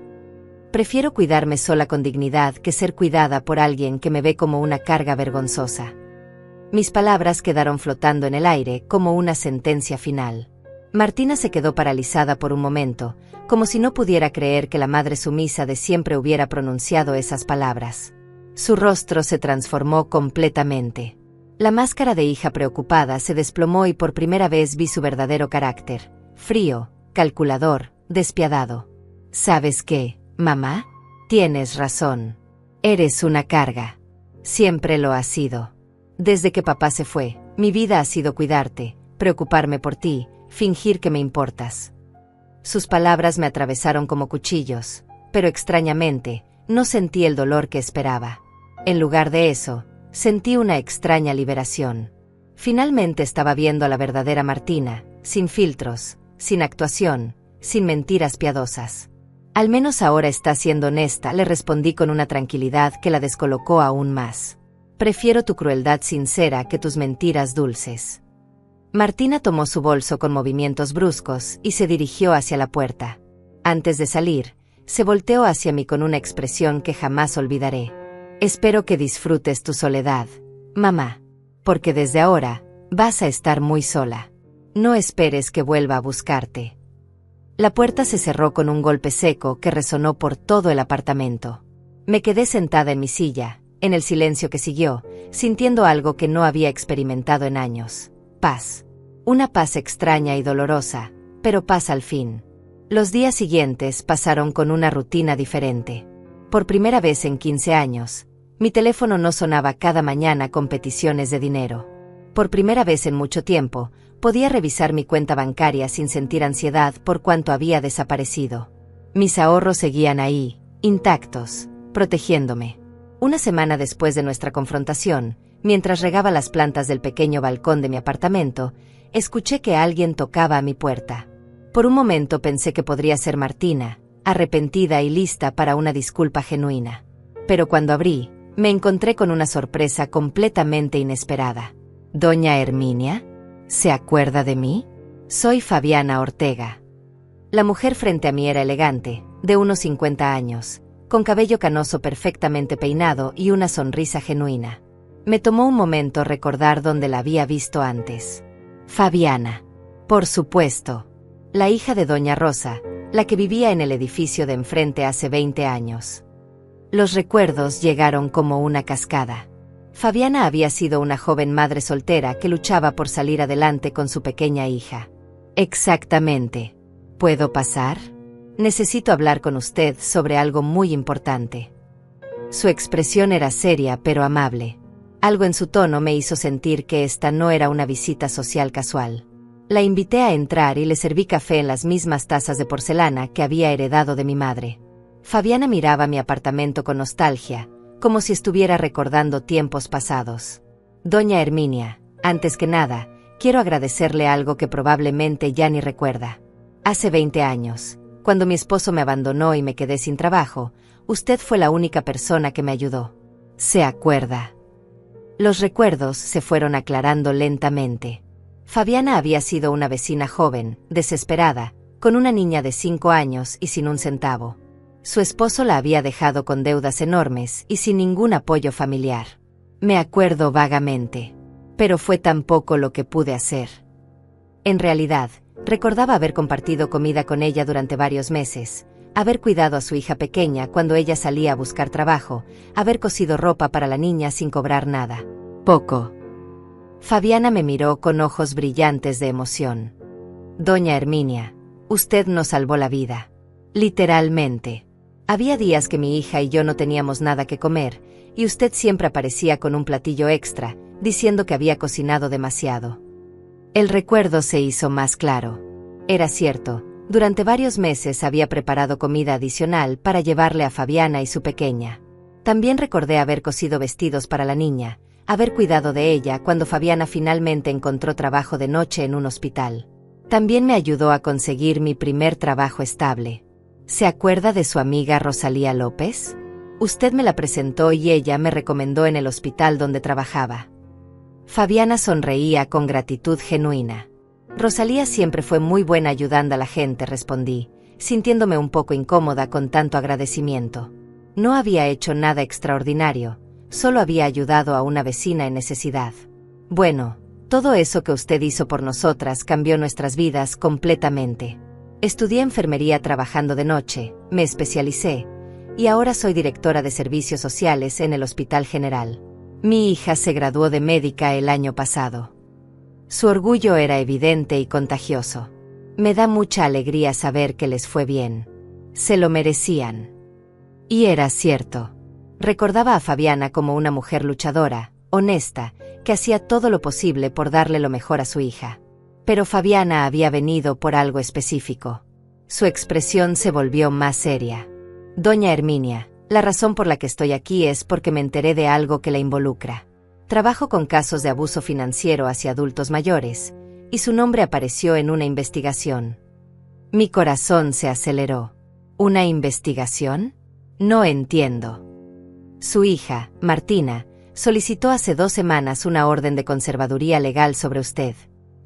Prefiero cuidarme sola con dignidad que ser cuidada por alguien que me ve como una carga vergonzosa. Mis palabras quedaron flotando en el aire como una sentencia final. Martina se quedó paralizada por un momento, como si no pudiera creer que la madre sumisa de siempre hubiera pronunciado esas palabras. Su rostro se transformó completamente. La máscara de hija preocupada se desplomó y por primera vez vi su verdadero carácter, frío, calculador, despiadado. ¿Sabes qué, mamá? Tienes razón. Eres una carga. Siempre lo has sido. Desde que papá se fue, mi vida ha sido cuidarte, preocuparme por ti, fingir que me importas. Sus palabras me atravesaron como cuchillos, pero extrañamente, no sentí el dolor que esperaba. En lugar de eso, sentí una extraña liberación. Finalmente estaba viendo a la verdadera Martina, sin filtros, sin actuación, sin mentiras piadosas. Al menos ahora está siendo honesta, le respondí con una tranquilidad que la descolocó aún más. Prefiero tu crueldad sincera que tus mentiras dulces. Martina tomó su bolso con movimientos bruscos y se dirigió hacia la puerta. Antes de salir, se volteó hacia mí con una expresión que jamás olvidaré. Espero que disfrutes tu soledad, mamá, porque desde ahora vas a estar muy sola. No esperes que vuelva a buscarte. La puerta se cerró con un golpe seco que resonó por todo el apartamento. Me quedé sentada en mi silla, en el silencio que siguió, sintiendo algo que no había experimentado en años. Paz. Una paz extraña y dolorosa, pero paz al fin. Los días siguientes pasaron con una rutina diferente. Por primera vez en 15 años, mi teléfono no sonaba cada mañana con peticiones de dinero. Por primera vez en mucho tiempo, podía revisar mi cuenta bancaria sin sentir ansiedad por cuánto había desaparecido. Mis ahorros seguían ahí, intactos, protegiéndome. Una semana después de nuestra confrontación, mientras regaba las plantas del pequeño balcón de mi apartamento, escuché que alguien tocaba a mi puerta. Por un momento pensé que podría ser Martina, arrepentida y lista para una disculpa genuina. Pero cuando abrí, me encontré con una sorpresa completamente inesperada. ¿Doña Herminia? ¿Se acuerda de mí? Soy Fabiana Ortega. La mujer frente a mí era elegante, de unos 50 años, con cabello canoso perfectamente peinado y una sonrisa genuina. Me tomó un momento recordar dónde la había visto antes. Fabiana. Por supuesto. La hija de Doña Rosa, la que vivía en el edificio de enfrente hace 20 años. Los recuerdos llegaron como una cascada. Fabiana había sido una joven madre soltera que luchaba por salir adelante con su pequeña hija. Exactamente. ¿Puedo pasar? Necesito hablar con usted sobre algo muy importante. Su expresión era seria pero amable. Algo en su tono me hizo sentir que esta no era una visita social casual. La invité a entrar y le serví café en las mismas tazas de porcelana que había heredado de mi madre. Fabiana miraba mi apartamento con nostalgia, como si estuviera recordando tiempos pasados. Doña Herminia, antes que nada, quiero agradecerle algo que probablemente ya ni recuerda. Hace 20 años, cuando mi esposo me abandonó y me quedé sin trabajo, usted fue la única persona que me ayudó. ¿Se acuerda? Los recuerdos se fueron aclarando lentamente. Fabiana había sido una vecina joven, desesperada, con una niña de 5 años y sin un centavo. Su esposo la había dejado con deudas enormes y sin ningún apoyo familiar. Me acuerdo vagamente, pero fue tan poco lo que pude hacer. En realidad, recordaba haber compartido comida con ella durante varios meses, haber cuidado a su hija pequeña cuando ella salía a buscar trabajo, haber cosido ropa para la niña sin cobrar nada. Poco. Fabiana me miró con ojos brillantes de emoción. Doña Herminia, usted nos salvó la vida. Literalmente. Había días que mi hija y yo no teníamos nada que comer, y usted siempre aparecía con un platillo extra, diciendo que había cocinado demasiado. El recuerdo se hizo más claro. Era cierto, durante varios meses había preparado comida adicional para llevarle a Fabiana y su pequeña. También recordé haber cosido vestidos para la niña, haber cuidado de ella cuando Fabiana finalmente encontró trabajo de noche en un hospital. También me ayudó a conseguir mi primer trabajo estable. ¿Se acuerda de su amiga Rosalía López? Usted me la presentó y ella me recomendó en el hospital donde trabajaba. Fabiana sonreía con gratitud genuina. Rosalía siempre fue muy buena ayudando a la gente, respondí, sintiéndome un poco incómoda con tanto agradecimiento. No había hecho nada extraordinario, solo había ayudado a una vecina en necesidad. Bueno, todo eso que usted hizo por nosotras cambió nuestras vidas completamente. Estudié enfermería trabajando de noche, me especialicé, y ahora soy directora de servicios sociales en el Hospital General. Mi hija se graduó de médica el año pasado. Su orgullo era evidente y contagioso. Me da mucha alegría saber que les fue bien. Se lo merecían. Y era cierto. Recordaba a Fabiana como una mujer luchadora, honesta, que hacía todo lo posible por darle lo mejor a su hija. Pero Fabiana había venido por algo específico. Su expresión se volvió más seria. Doña Herminia, la razón por la que estoy aquí es porque me enteré de algo que la involucra. Trabajo con casos de abuso financiero hacia adultos mayores, y su nombre apareció en una investigación. Mi corazón se aceleró. ¿Una investigación? No entiendo. Su hija, Martina, solicitó hace 2 semanas una orden de conservaduría legal sobre usted.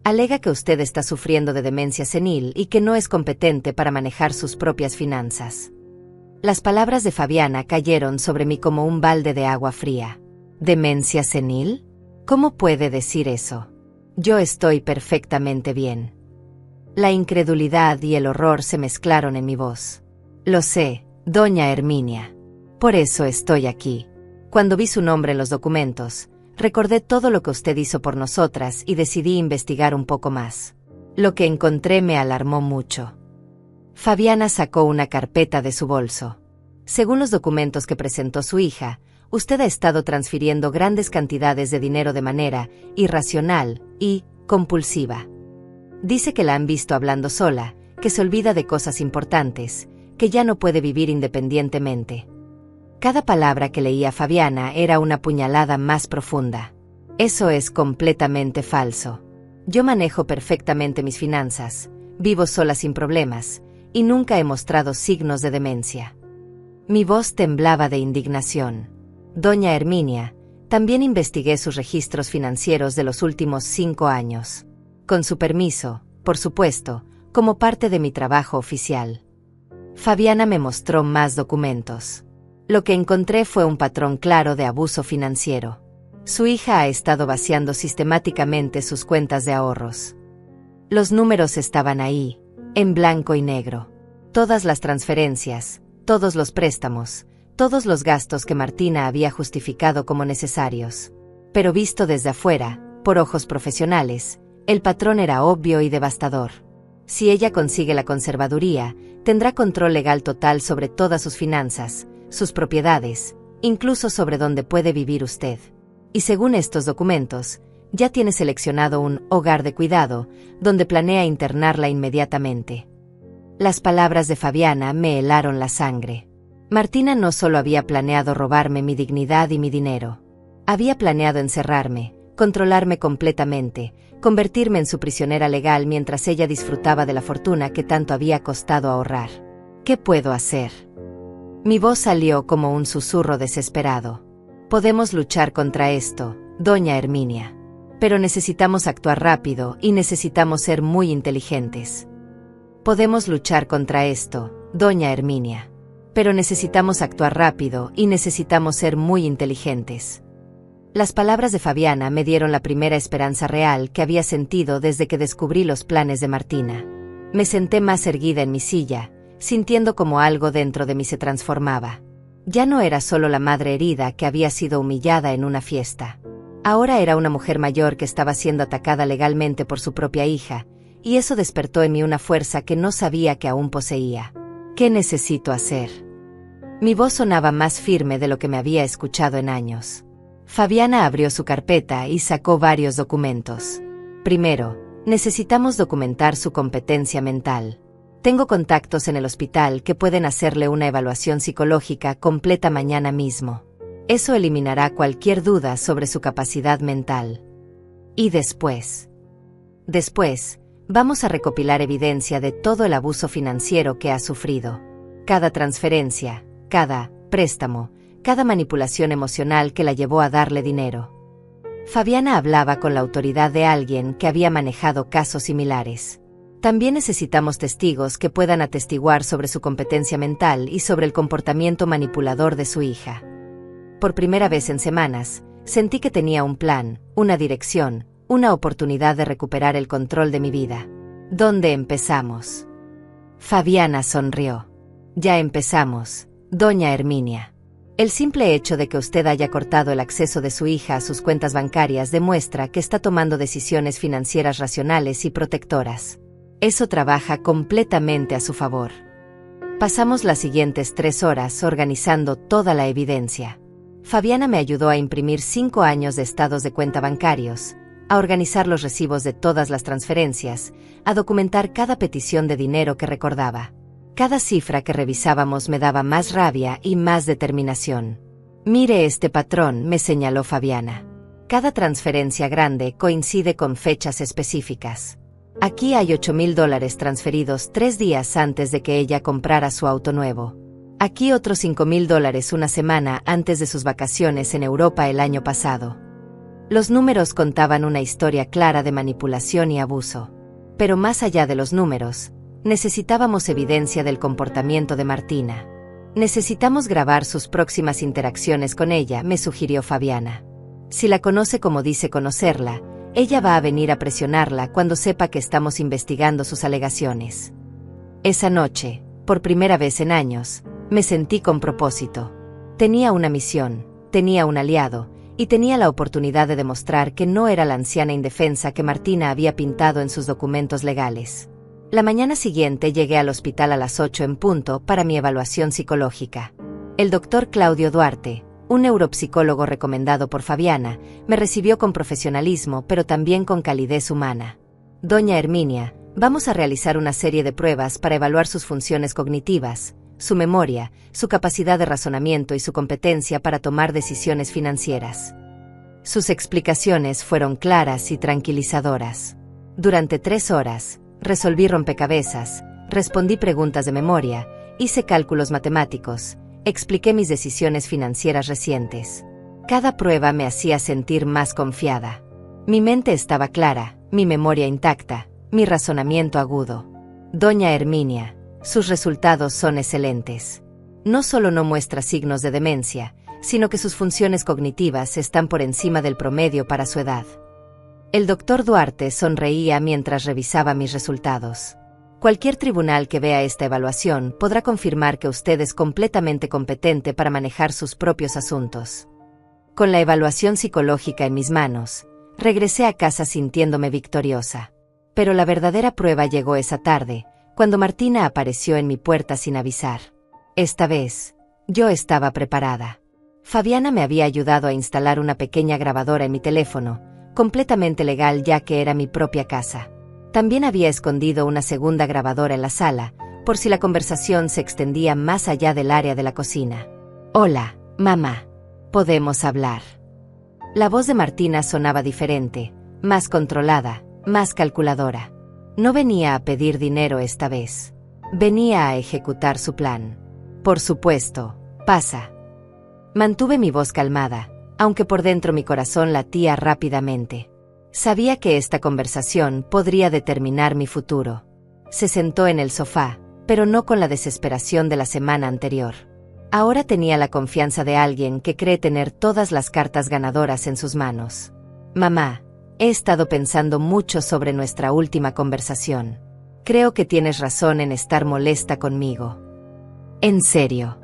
Alega que usted está sufriendo de demencia senil y que no es competente para manejar sus propias finanzas. Las palabras de Fabiana cayeron sobre mí como un balde de agua fría. ¿Demencia senil? ¿Cómo puede decir eso? Yo estoy perfectamente bien. La incredulidad y el horror se mezclaron en mi voz. Lo sé, doña Herminia. Por eso estoy aquí. Cuando vi su nombre en los documentos, recordé todo lo que usted hizo por nosotras y decidí investigar un poco más. Lo que encontré me alarmó mucho. Fabiana sacó una carpeta de su bolso. Según los documentos que presentó su hija, usted ha estado transfiriendo grandes cantidades de dinero de manera irracional y compulsiva. Dice que la han visto hablando sola, que se olvida de cosas importantes, que ya no puede vivir independientemente. Cada palabra que leía Fabiana era una puñalada más profunda. Eso es completamente falso. Yo manejo perfectamente mis finanzas, vivo sola sin problemas, y nunca he mostrado signos de demencia. Mi voz temblaba de indignación. Doña Herminia, también investigué sus registros financieros de los últimos 5 años. Con su permiso, por supuesto, como parte de mi trabajo oficial. Fabiana me mostró más documentos. Lo que encontré fue un patrón claro de abuso financiero. Su hija ha estado vaciando sistemáticamente sus cuentas de ahorros. Los números estaban ahí, en blanco y negro. Todas las transferencias, todos los préstamos, todos los gastos que Martina había justificado como necesarios. Pero visto desde afuera, por ojos profesionales, el patrón era obvio y devastador. Si ella consigue la conservaduría, tendrá control legal total sobre todas sus finanzas, sus propiedades, incluso sobre dónde puede vivir usted. Y según estos documentos, ya tiene seleccionado un hogar de cuidado, donde planea internarla inmediatamente. Las palabras de Fabiana me helaron la sangre. Martina no solo había planeado robarme mi dignidad y mi dinero. Había planeado encerrarme, controlarme completamente, convertirme en su prisionera legal mientras ella disfrutaba de la fortuna que tanto había costado ahorrar. ¿Qué puedo hacer? Mi voz salió como un susurro desesperado. Podemos luchar contra esto, doña Herminia. Pero necesitamos actuar rápido y necesitamos ser muy inteligentes. Podemos luchar contra esto, doña Herminia. Pero necesitamos actuar rápido y necesitamos ser muy inteligentes. Las palabras de Fabiana me dieron la primera esperanza real que había sentido desde que descubrí los planes de Martina. Me senté más erguida en mi silla, sintiendo como algo dentro de mí se transformaba. Ya no era solo la madre herida que había sido humillada en una fiesta. Ahora era una mujer mayor que estaba siendo atacada legalmente por su propia hija, y eso despertó en mí una fuerza que no sabía que aún poseía. ¿Qué necesito hacer? Mi voz sonaba más firme de lo que me había escuchado en años. Fabiana abrió su carpeta y sacó varios documentos. Primero, necesitamos documentar su competencia mental. Tengo contactos en el hospital que pueden hacerle una evaluación psicológica completa mañana mismo. Eso eliminará cualquier duda sobre su capacidad mental. Y después, vamos a recopilar evidencia de todo el abuso financiero que ha sufrido. Cada transferencia, cada préstamo, cada manipulación emocional que la llevó a darle dinero. Fabiana hablaba con la autoridad de alguien que había manejado casos similares. También necesitamos testigos que puedan atestiguar sobre su competencia mental y sobre el comportamiento manipulador de su hija. Por primera vez en semanas, sentí que tenía un plan, una dirección, una oportunidad de recuperar el control de mi vida. ¿Dónde empezamos? Fabiana sonrió. Ya empezamos, doña Herminia. El simple hecho de que usted haya cortado el acceso de su hija a sus cuentas bancarias demuestra que está tomando decisiones financieras racionales y protectoras. Eso trabaja completamente a su favor. Pasamos las siguientes 3 horas organizando toda la evidencia. Fabiana me ayudó a imprimir 5 años de estados de cuenta bancarios, a organizar los recibos de todas las transferencias, a documentar cada petición de dinero que recordaba. Cada cifra que revisábamos me daba más rabia y más determinación. Mire este patrón, me señaló Fabiana. Cada transferencia grande coincide con fechas específicas. Aquí hay $8,000 transferidos 3 días antes de que ella comprara su auto nuevo. Aquí otros $5,000 una semana antes de sus vacaciones en Europa el año pasado. Los números contaban una historia clara de manipulación y abuso. Pero más allá de los números, necesitábamos evidencia del comportamiento de Martina. Necesitamos grabar sus próximas interacciones con ella, me sugirió Fabiana. Si la conoce como dice conocerla, ella va a venir a presionarla cuando sepa que estamos investigando sus alegaciones. Esa noche, por primera vez en años, me sentí con propósito. Tenía una misión, tenía un aliado, y tenía la oportunidad de demostrar que no era la anciana indefensa que Martina había pintado en sus documentos legales. La mañana siguiente llegué al hospital a las 8 en punto para mi evaluación psicológica. El doctor Claudio Duarte, un neuropsicólogo recomendado por Fabiana, me recibió con profesionalismo pero también con calidez humana. Doña Herminia, vamos a realizar una serie de pruebas para evaluar sus funciones cognitivas, su memoria, su capacidad de razonamiento y su competencia para tomar decisiones financieras. Sus explicaciones fueron claras y tranquilizadoras. Durante 3 horas, resolví rompecabezas, respondí preguntas de memoria, hice cálculos matemáticos, expliqué mis decisiones financieras recientes. Cada prueba me hacía sentir más confiada. Mi mente estaba clara, mi memoria intacta, mi razonamiento agudo. Doña Herminia, sus resultados son excelentes. No solo no muestra signos de demencia, sino que sus funciones cognitivas están por encima del promedio para su edad. El doctor Duarte sonreía mientras revisaba mis resultados. Cualquier tribunal que vea esta evaluación podrá confirmar que usted es completamente competente para manejar sus propios asuntos. Con la evaluación psicológica en mis manos, regresé a casa sintiéndome victoriosa. Pero la verdadera prueba llegó esa tarde, cuando Martina apareció en mi puerta sin avisar. Esta vez, yo estaba preparada. Fabiana me había ayudado a instalar una pequeña grabadora en mi teléfono, completamente legal ya que era mi propia casa. También había escondido una segunda grabadora en la sala, por si la conversación se extendía más allá del área de la cocina. Hola, mamá. ¿Podemos hablar? La voz de Martina sonaba diferente, más controlada, más calculadora. No venía a pedir dinero esta vez. Venía a ejecutar su plan. Por supuesto, pasa. Mantuve mi voz calmada, aunque por dentro mi corazón latía rápidamente. Sabía que esta conversación podría determinar mi futuro. Se sentó en el sofá, pero no con la desesperación de la semana anterior. Ahora tenía la confianza de alguien que cree tener todas las cartas ganadoras en sus manos. Mamá, he estado pensando mucho sobre nuestra última conversación. Creo que tienes razón en estar molesta conmigo. ¿En serio?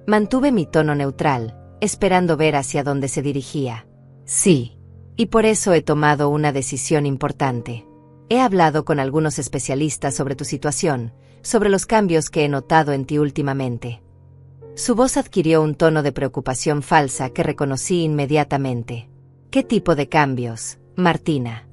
Mantuve mi tono neutral, esperando ver hacia dónde se dirigía. Sí. Y por eso he tomado una decisión importante. He hablado con algunos especialistas sobre tu situación, sobre los cambios que he notado en ti últimamente. Su voz adquirió un tono de preocupación falsa que reconocí inmediatamente. ¿Qué tipo de cambios, Martina?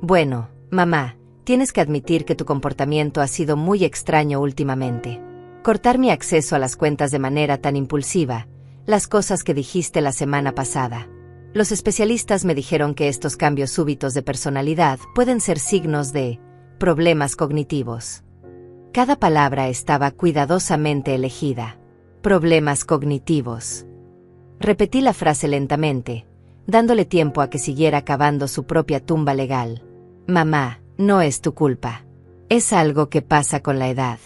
Bueno, mamá, tienes que admitir que tu comportamiento ha sido muy extraño últimamente. Cortar mi acceso a las cuentas de manera tan impulsiva, las cosas que dijiste la semana pasada. Los especialistas me dijeron que estos cambios súbitos de personalidad pueden ser signos de problemas cognitivos. Cada palabra estaba cuidadosamente elegida. Problemas cognitivos. Repetí la frase lentamente, dándole tiempo a que siguiera cavando su propia tumba legal. Mamá, no es tu culpa. Es algo que pasa con la edad.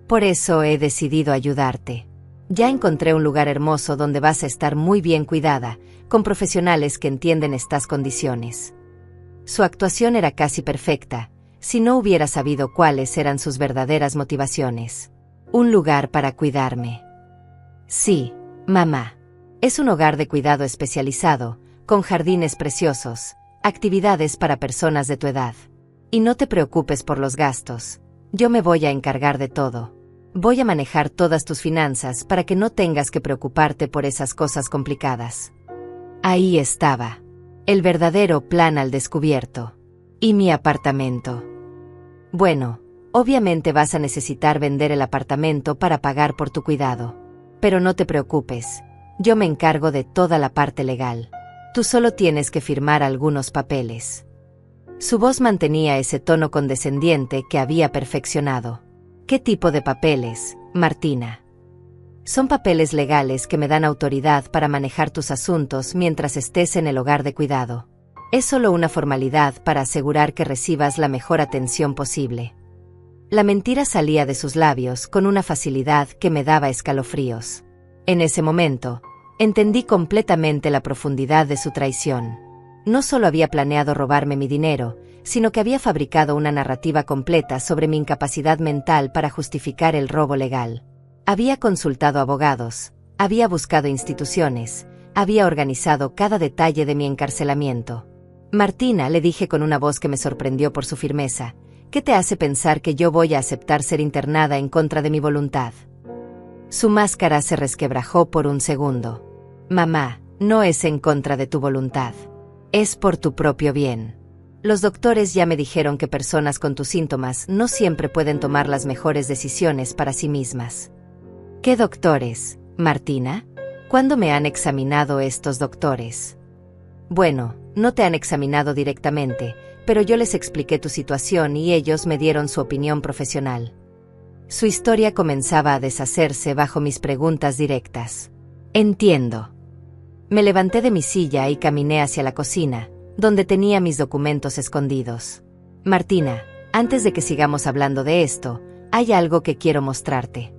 Por eso he decidido ayudarte. Ya encontré un lugar hermoso donde vas a estar muy bien cuidada, con profesionales que entienden estas condiciones. Su actuación era casi perfecta, si no hubiera sabido cuáles eran sus verdaderas motivaciones. Un lugar para cuidarme. Sí, mamá. Es un hogar de cuidado especializado, con jardines preciosos, actividades para personas de tu edad. Y no te preocupes por los gastos. Yo me voy a encargar de todo. Voy a manejar todas tus finanzas para que no tengas que preocuparte por esas cosas complicadas. Ahí estaba. El verdadero plan al descubierto. ¿Y mi apartamento? Bueno, obviamente vas a necesitar vender el apartamento para pagar por tu cuidado. Pero no te preocupes. Yo me encargo de toda la parte legal. Tú solo tienes que firmar algunos papeles. Su voz mantenía ese tono condescendiente que había perfeccionado. ¿Qué tipo de papeles, Martina? Son papeles legales que me dan autoridad para manejar tus asuntos mientras estés en el hogar de cuidado. Es solo una formalidad para asegurar que recibas la mejor atención posible. La mentira salía de sus labios con una facilidad que me daba escalofríos. En ese momento, entendí completamente la profundidad de su traición. No solo había planeado robarme mi dinero, sino que había fabricado una narrativa completa sobre mi incapacidad mental para justificar el robo legal. Había consultado abogados, había buscado instituciones, había organizado cada detalle de mi encarcelamiento. Martina, le dije con una voz que me sorprendió por su firmeza, ¿qué te hace pensar que yo voy a aceptar ser internada en contra de mi voluntad? Su máscara se resquebrajó por un segundo. Mamá, no es en contra de tu voluntad. Es por tu propio bien. Los doctores ya me dijeron que personas con tus síntomas no siempre pueden tomar las mejores decisiones para sí mismas. ¿Qué doctores, Martina? ¿Cuándo me han examinado estos doctores? Bueno, no te han examinado directamente, pero yo les expliqué tu situación y ellos me dieron su opinión profesional. Su historia comenzaba a deshacerse bajo mis preguntas directas. Entiendo. Me levanté de mi silla y caminé hacia la cocina, donde tenía mis documentos escondidos. Martina, antes de que sigamos hablando de esto, hay algo que quiero mostrarte.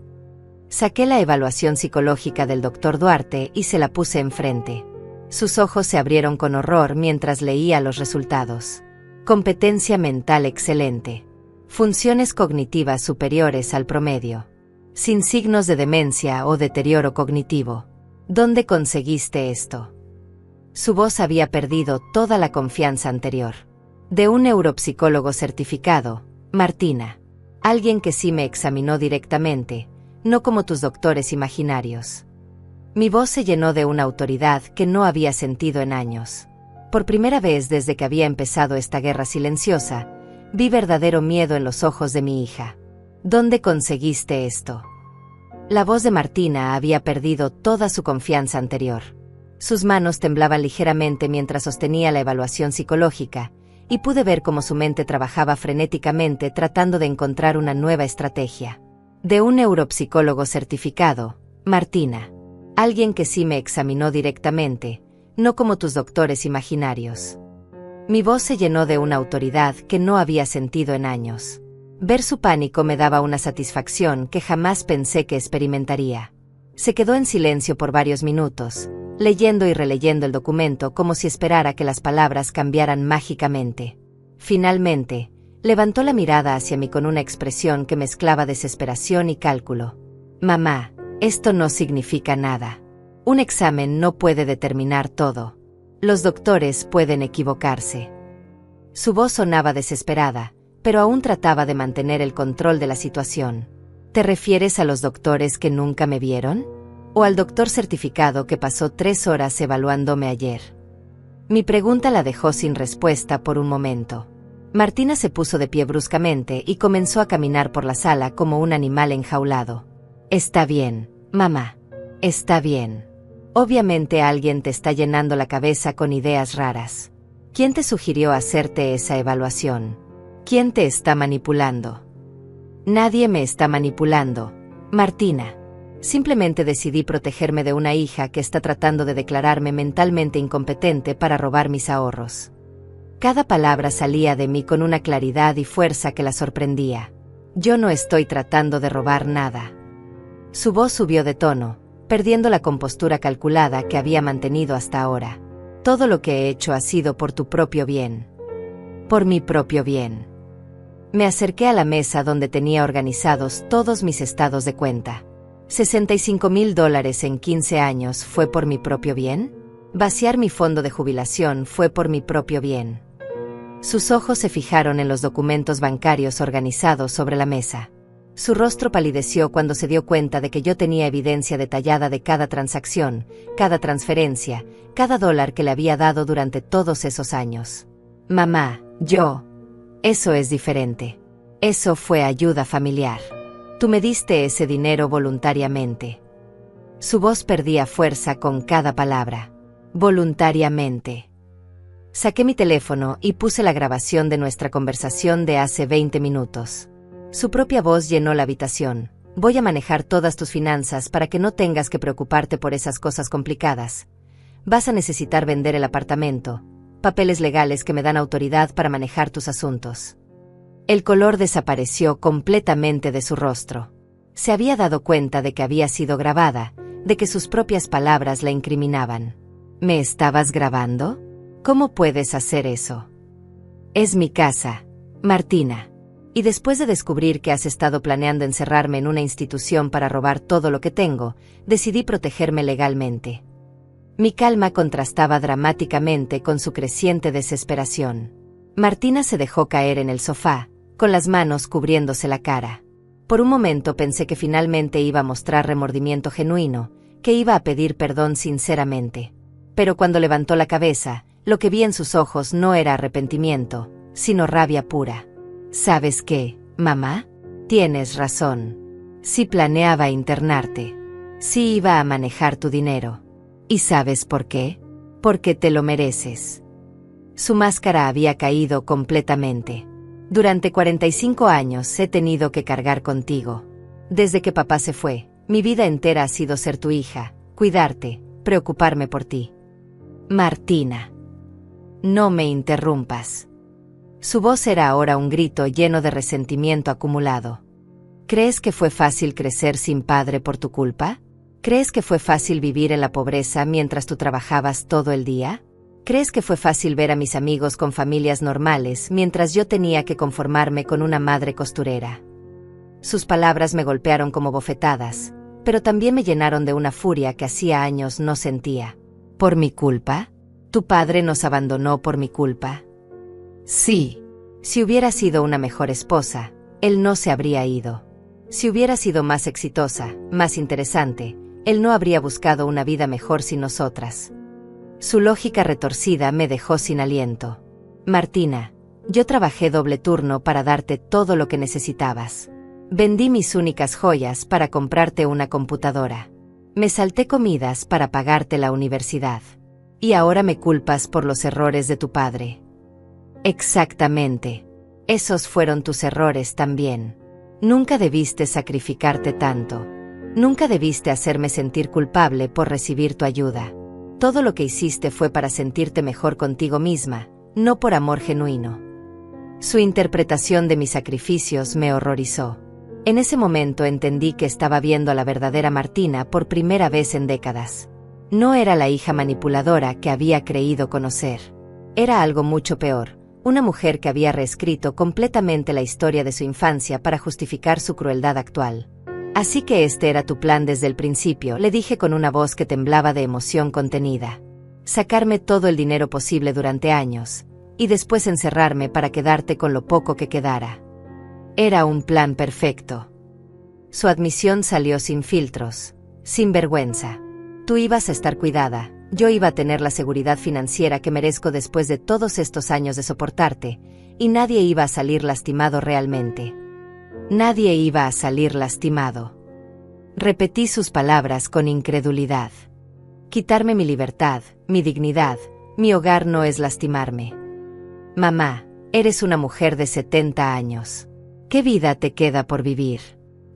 Saqué la evaluación psicológica del Dr. Duarte y se la puse enfrente. Sus ojos se abrieron con horror mientras leía los resultados. Competencia mental excelente. Funciones cognitivas superiores al promedio. Sin signos de demencia o deterioro cognitivo. ¿Dónde conseguiste esto? Su voz había perdido toda la confianza anterior. De un neuropsicólogo certificado, Martina. Alguien que sí me examinó directamente, no como tus doctores imaginarios. Mi voz se llenó de una autoridad que no había sentido en años. Por primera vez desde que había empezado esta guerra silenciosa, vi verdadero miedo en los ojos de mi hija. ¿Dónde conseguiste esto? La voz de Martina había perdido toda su confianza anterior. Sus manos temblaban ligeramente mientras sostenía la evaluación psicológica, y pude ver cómo su mente trabajaba frenéticamente tratando de encontrar una nueva estrategia. De un neuropsicólogo certificado, Martina. Alguien que sí me examinó directamente, no como tus doctores imaginarios. Mi voz se llenó de una autoridad que no había sentido en años. Ver su pánico me daba una satisfacción que jamás pensé que experimentaría. Se quedó en silencio por varios minutos, leyendo y releyendo el documento como si esperara que las palabras cambiaran mágicamente. Finalmente, levantó la mirada hacia mí con una expresión que mezclaba desesperación y cálculo. Mamá, esto no significa nada. Un examen no puede determinar todo. Los doctores pueden equivocarse. Su voz sonaba desesperada, pero aún trataba de mantener el control de la situación. ¿Te refieres a los doctores que nunca me vieron? ¿O al doctor certificado que pasó 3 horas evaluándome ayer? Mi pregunta la dejó sin respuesta por un momento. Martina se puso de pie bruscamente y comenzó a caminar por la sala como un animal enjaulado. Está bien, mamá. Está bien. Obviamente alguien te está llenando la cabeza con ideas raras. ¿Quién te sugirió hacerte esa evaluación? ¿Quién te está manipulando? Nadie me está manipulando, Martina. Simplemente decidí protegerme de una hija que está tratando de declararme mentalmente incompetente para robar mis ahorros. Cada palabra salía de mí con una claridad y fuerza que la sorprendía. Yo no estoy tratando de robar nada. Su voz subió de tono, perdiendo la compostura calculada que había mantenido hasta ahora. Todo lo que he hecho ha sido por tu propio bien. Por mi propio bien. Me acerqué a la mesa donde tenía organizados todos mis estados de cuenta. $65,000 en 15 años fue por mi propio bien. Vaciar mi fondo de jubilación fue por mi propio bien. Sus ojos se fijaron en los documentos bancarios organizados sobre la mesa. Su rostro palideció cuando se dio cuenta de que yo tenía evidencia detallada de cada transacción, cada transferencia, cada dólar que le había dado durante todos esos años. Mamá, eso es diferente. Eso fue ayuda familiar. Tú me diste ese dinero voluntariamente. Su voz perdía fuerza con cada palabra. voluntariamente. Saqué mi teléfono y puse la grabación de nuestra conversación de hace 20 minutos. Su propia voz llenó la habitación. Voy a manejar todas tus finanzas para que no tengas que preocuparte por esas cosas complicadas. Vas a necesitar vender el apartamento, papeles legales que me dan autoridad para manejar tus asuntos. El color desapareció completamente de su rostro. Se había dado cuenta de que había sido grabada, de que sus propias palabras la incriminaban. ¿Me estabas grabando? ¿Cómo puedes hacer eso? Es mi casa, Martina. Y después de descubrir que has estado planeando encerrarme en una institución para robar todo lo que tengo, decidí protegerme legalmente. Mi calma contrastaba dramáticamente con su creciente desesperación. Martina se dejó caer en el sofá, con las manos cubriéndose la cara. Por un momento pensé que finalmente iba a mostrar remordimiento genuino, que iba a pedir perdón sinceramente. Pero cuando levantó la cabeza, lo que vi en sus ojos no era arrepentimiento, sino rabia pura. ¿Sabes qué, mamá? Tienes razón. Sí planeaba internarte. Sí iba a manejar tu dinero. ¿Y sabes por qué? Porque te lo mereces. Su máscara había caído completamente. Durante 45 años he tenido que cargar contigo. Desde que papá se fue, mi vida entera ha sido ser tu hija, cuidarte, preocuparme por ti. Martina. No me interrumpas. Su voz era ahora un grito lleno de resentimiento acumulado. ¿Crees que fue fácil crecer sin padre por tu culpa? ¿Crees que fue fácil vivir en la pobreza mientras tú trabajabas todo el día? ¿Crees que fue fácil ver a mis amigos con familias normales mientras yo tenía que conformarme con una madre costurera? Sus palabras me golpearon como bofetadas, pero también me llenaron de una furia que hacía años no sentía. ¿Por mi culpa? ¿Tu padre nos abandonó por mi culpa? Sí. Si hubiera sido una mejor esposa, él no se habría ido. Si hubiera sido más exitosa, más interesante, él no habría buscado una vida mejor sin nosotras. Su lógica retorcida me dejó sin aliento. Martina, yo trabajé doble turno para darte todo lo que necesitabas. Vendí mis únicas joyas para comprarte una computadora. Me salté comidas para pagarte la universidad. Y ahora me culpas por los errores de tu padre. Exactamente. Esos fueron tus errores también. Nunca debiste sacrificarte tanto. Nunca debiste hacerme sentir culpable por recibir tu ayuda. Todo lo que hiciste fue para sentirte mejor contigo misma, no por amor genuino. Su interpretación de mis sacrificios me horrorizó. En ese momento entendí que estaba viendo a la verdadera Martina por primera vez en décadas. No era la hija manipuladora que había creído conocer. Era algo mucho peor, una mujer que había reescrito completamente la historia de su infancia para justificar su crueldad actual. Así que este era tu plan desde el principio, le dije con una voz que temblaba de emoción contenida. Sacarme todo el dinero posible durante años, y después encerrarme para quedarte con lo poco que quedara. Era un plan perfecto. Su admisión salió sin filtros, sin vergüenza. Tú ibas a estar cuidada, yo iba a tener la seguridad financiera que merezco después de todos estos años de soportarte, y nadie iba a salir lastimado realmente. Nadie iba a salir lastimado. Repetí sus palabras con incredulidad. Quitarme mi libertad, mi dignidad, mi hogar no es lastimarme. Mamá, eres una mujer de 70 años. ¿Qué vida te queda por vivir?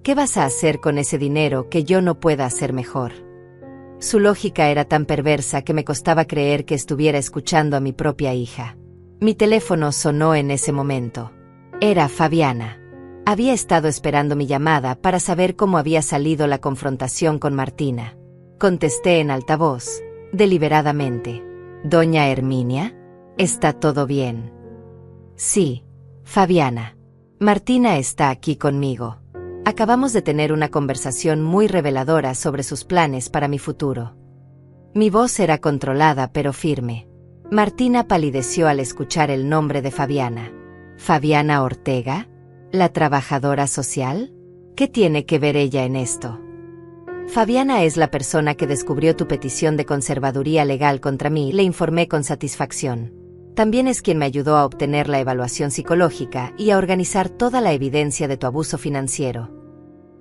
¿Qué vas a hacer con ese dinero que yo no pueda hacer mejor? Su lógica era tan perversa que me costaba creer que estuviera escuchando a mi propia hija. Mi teléfono sonó en ese momento. Era Fabiana. Había estado esperando mi llamada para saber cómo había salido la confrontación con Martina. Contesté en altavoz, deliberadamente. ¿Doña Herminia? ¿Está todo bien? Sí, Fabiana. Martina está aquí conmigo. Acabamos de tener una conversación muy reveladora sobre sus planes para mi futuro. Mi voz era controlada pero firme. Martina palideció al escuchar el nombre de Fabiana. ¿Fabiana Ortega? ¿La trabajadora social? ¿Qué tiene que ver ella en esto? Fabiana es la persona que descubrió tu petición de conservaduría legal contra mí, le informé con satisfacción. También es quien me ayudó a obtener la evaluación psicológica y a organizar toda la evidencia de tu abuso financiero.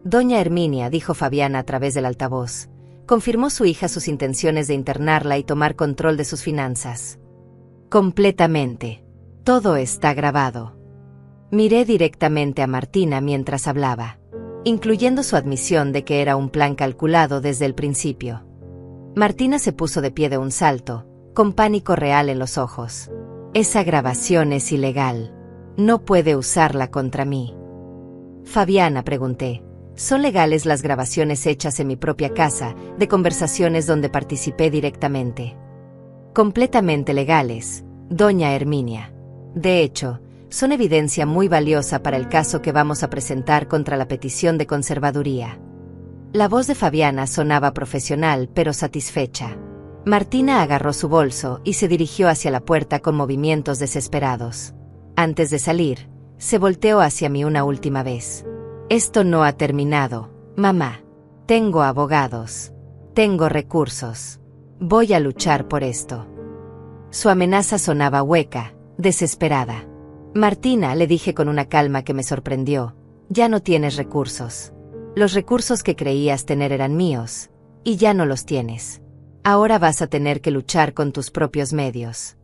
Doña Herminia, dijo Fabiana a través del altavoz, confirmó su hija sus intenciones de internarla y tomar control de sus finanzas. Completamente. Todo está grabado. Miré directamente a Martina mientras hablaba, incluyendo su admisión de que era un plan calculado desde el principio. Martina se puso de pie de un salto, con pánico real en los ojos. Esa grabación es ilegal. No puede usarla contra mí. Fabiana, pregunté, ¿son legales las grabaciones hechas en mi propia casa, de conversaciones donde participé directamente? Completamente legales, doña Herminia. De hecho, son evidencia muy valiosa para el caso que vamos a presentar contra la petición de conservaduría. La voz de Fabiana sonaba profesional pero satisfecha. Martina agarró su bolso y se dirigió hacia la puerta con movimientos desesperados. Antes de salir, se volteó hacia mí una última vez. Esto no ha terminado, mamá. Tengo abogados. Tengo recursos. Voy a luchar por esto. Su amenaza sonaba hueca, desesperada. Martina, le dije con una calma que me sorprendió, ya no tienes recursos. Los recursos que creías tener eran míos, y ya no los tienes. Ahora vas a tener que luchar con tus propios medios.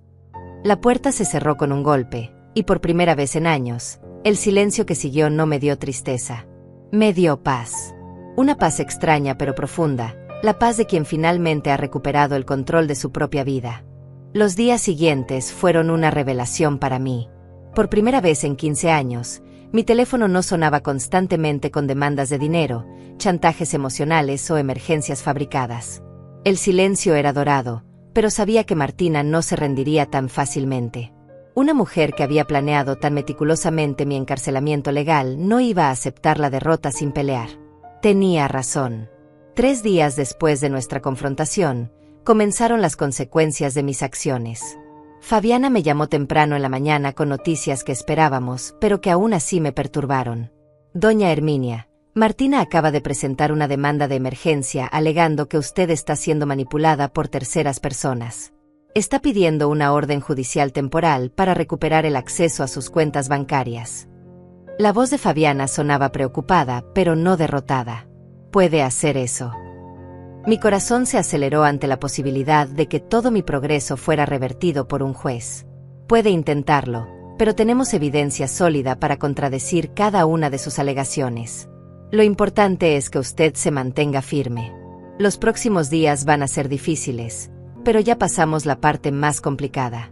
La puerta se cerró con un golpe, y por primera vez en años, el silencio que siguió no me dio tristeza. Me dio paz. Una paz extraña pero profunda, la paz de quien finalmente ha recuperado el control de su propia vida. Los días siguientes fueron una revelación para mí. Por primera vez en 15 años, mi teléfono no sonaba constantemente con demandas de dinero, chantajes emocionales o emergencias fabricadas. El silencio era dorado, pero sabía que Martina no se rendiría tan fácilmente. Una mujer que había planeado tan meticulosamente mi encarcelamiento legal no iba a aceptar la derrota sin pelear. Tenía razón. 3 días después de nuestra confrontación, comenzaron las consecuencias de mis acciones. Fabiana me llamó temprano en la mañana con noticias que esperábamos, pero que aún así me perturbaron. Doña Herminia, Martina acaba de presentar una demanda de emergencia alegando que usted está siendo manipulada por terceras personas. Está pidiendo una orden judicial temporal para recuperar el acceso a sus cuentas bancarias. La voz de Fabiana sonaba preocupada, pero no derrotada. ¿Puede hacer eso? Mi corazón se aceleró ante la posibilidad de que todo mi progreso fuera revertido por un juez. Puede intentarlo, pero tenemos evidencia sólida para contradecir cada una de sus alegaciones. Lo importante es que usted se mantenga firme. Los próximos días van a ser difíciles, pero ya pasamos la parte más complicada.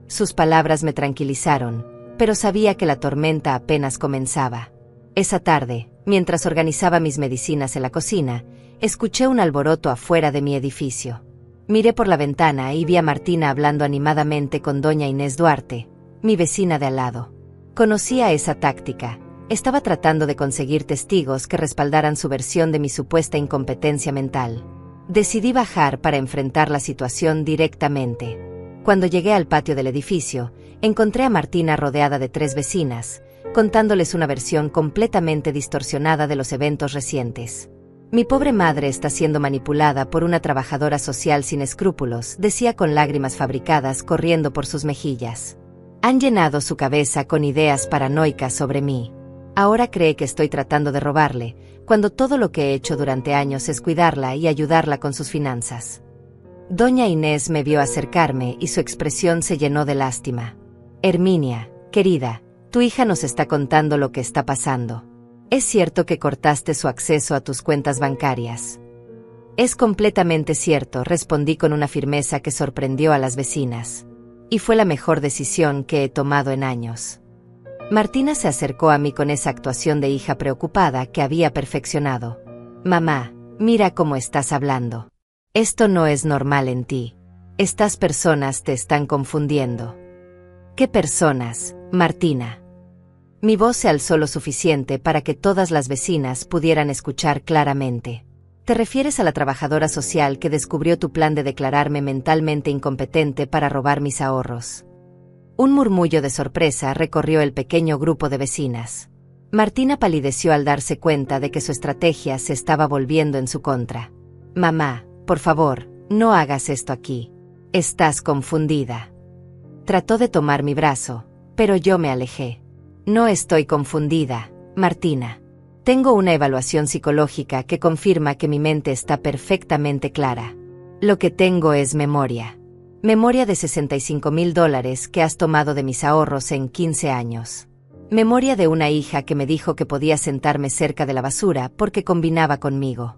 Sus palabras me tranquilizaron, pero sabía que la tormenta apenas comenzaba. Esa tarde, mientras organizaba mis medicinas en la cocina, escuché un alboroto afuera de mi edificio. Miré por la ventana y vi a Martina hablando animadamente con doña Inés Duarte, mi vecina de al lado. Conocía esa táctica. Estaba tratando de conseguir testigos que respaldaran su versión de mi supuesta incompetencia mental. Decidí bajar para enfrentar la situación directamente. Cuando llegué al patio del edificio, encontré a Martina rodeada de 3 vecinas, contándoles una versión completamente distorsionada de los eventos recientes. Mi pobre madre está siendo manipulada por una trabajadora social sin escrúpulos, decía con lágrimas fabricadas corriendo por sus mejillas. Han llenado su cabeza con ideas paranoicas sobre mí. Ahora cree que estoy tratando de robarle, cuando todo lo que he hecho durante años es cuidarla y ayudarla con sus finanzas. Doña Inés me vio acercarme y su expresión se llenó de lástima. Herminia, querida, tu hija nos está contando lo que está pasando. ¿Es cierto que cortaste su acceso a tus cuentas bancarias? Es completamente cierto, respondí con una firmeza que sorprendió a las vecinas. Y fue la mejor decisión que he tomado en años. Martina se acercó a mí con esa actuación de hija preocupada que había perfeccionado. Mamá, mira cómo estás hablando. Esto no es normal en ti. Estas personas te están confundiendo. ¿Qué personas, Martina? Mi voz se alzó lo suficiente para que todas las vecinas pudieran escuchar claramente. ¿Te refieres a la trabajadora social que descubrió tu plan de declararme mentalmente incompetente para robar mis ahorros? Un murmullo de sorpresa recorrió el pequeño grupo de vecinas. Martina palideció al darse cuenta de que su estrategia se estaba volviendo en su contra. Mamá, por favor, no hagas esto aquí. Estás confundida. Trató de tomar mi brazo, pero yo me alejé. No estoy confundida, Martina. Tengo una evaluación psicológica que confirma que mi mente está perfectamente clara. Lo que tengo es memoria. Memoria de $65,000 que has tomado de mis ahorros en 15 años. Memoria de una hija que me dijo que podía sentarme cerca de la basura porque combinaba conmigo.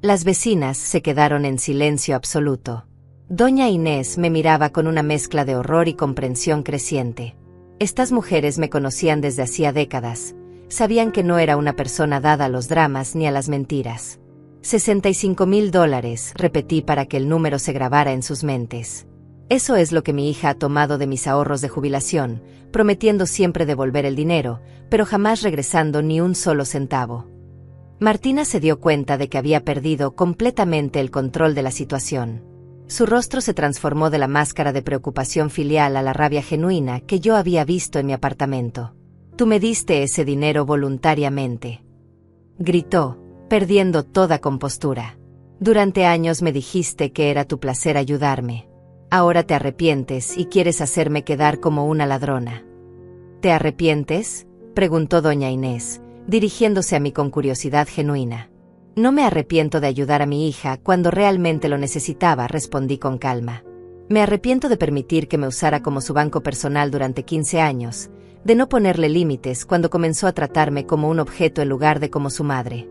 Las vecinas se quedaron en silencio absoluto. Doña Inés me miraba con una mezcla de horror y comprensión creciente. Estas mujeres me conocían desde hacía décadas. Sabían que no era una persona dada a los dramas ni a las mentiras. $65,000, repetí para que el número se grabara en sus mentes. Eso es lo que mi hija ha tomado de mis ahorros de jubilación, prometiendo siempre devolver el dinero, pero jamás regresando ni un solo centavo. Martina se dio cuenta de que había perdido completamente el control de la situación. Su rostro se transformó de la máscara de preocupación filial a la rabia genuina que yo había visto en mi apartamento. «Tú me diste ese dinero voluntariamente», gritó, perdiendo toda compostura. «Durante años me dijiste que era tu placer ayudarme. Ahora te arrepientes y quieres hacerme quedar como una ladrona». «¿Te arrepientes?», preguntó doña Inés, dirigiéndose a mí con curiosidad genuina. «No me arrepiento de ayudar a mi hija cuando realmente lo necesitaba», respondí con calma. «Me arrepiento de permitir que me usara como su banco personal durante 15 años, de no ponerle límites cuando comenzó a tratarme como un objeto en lugar de como su madre».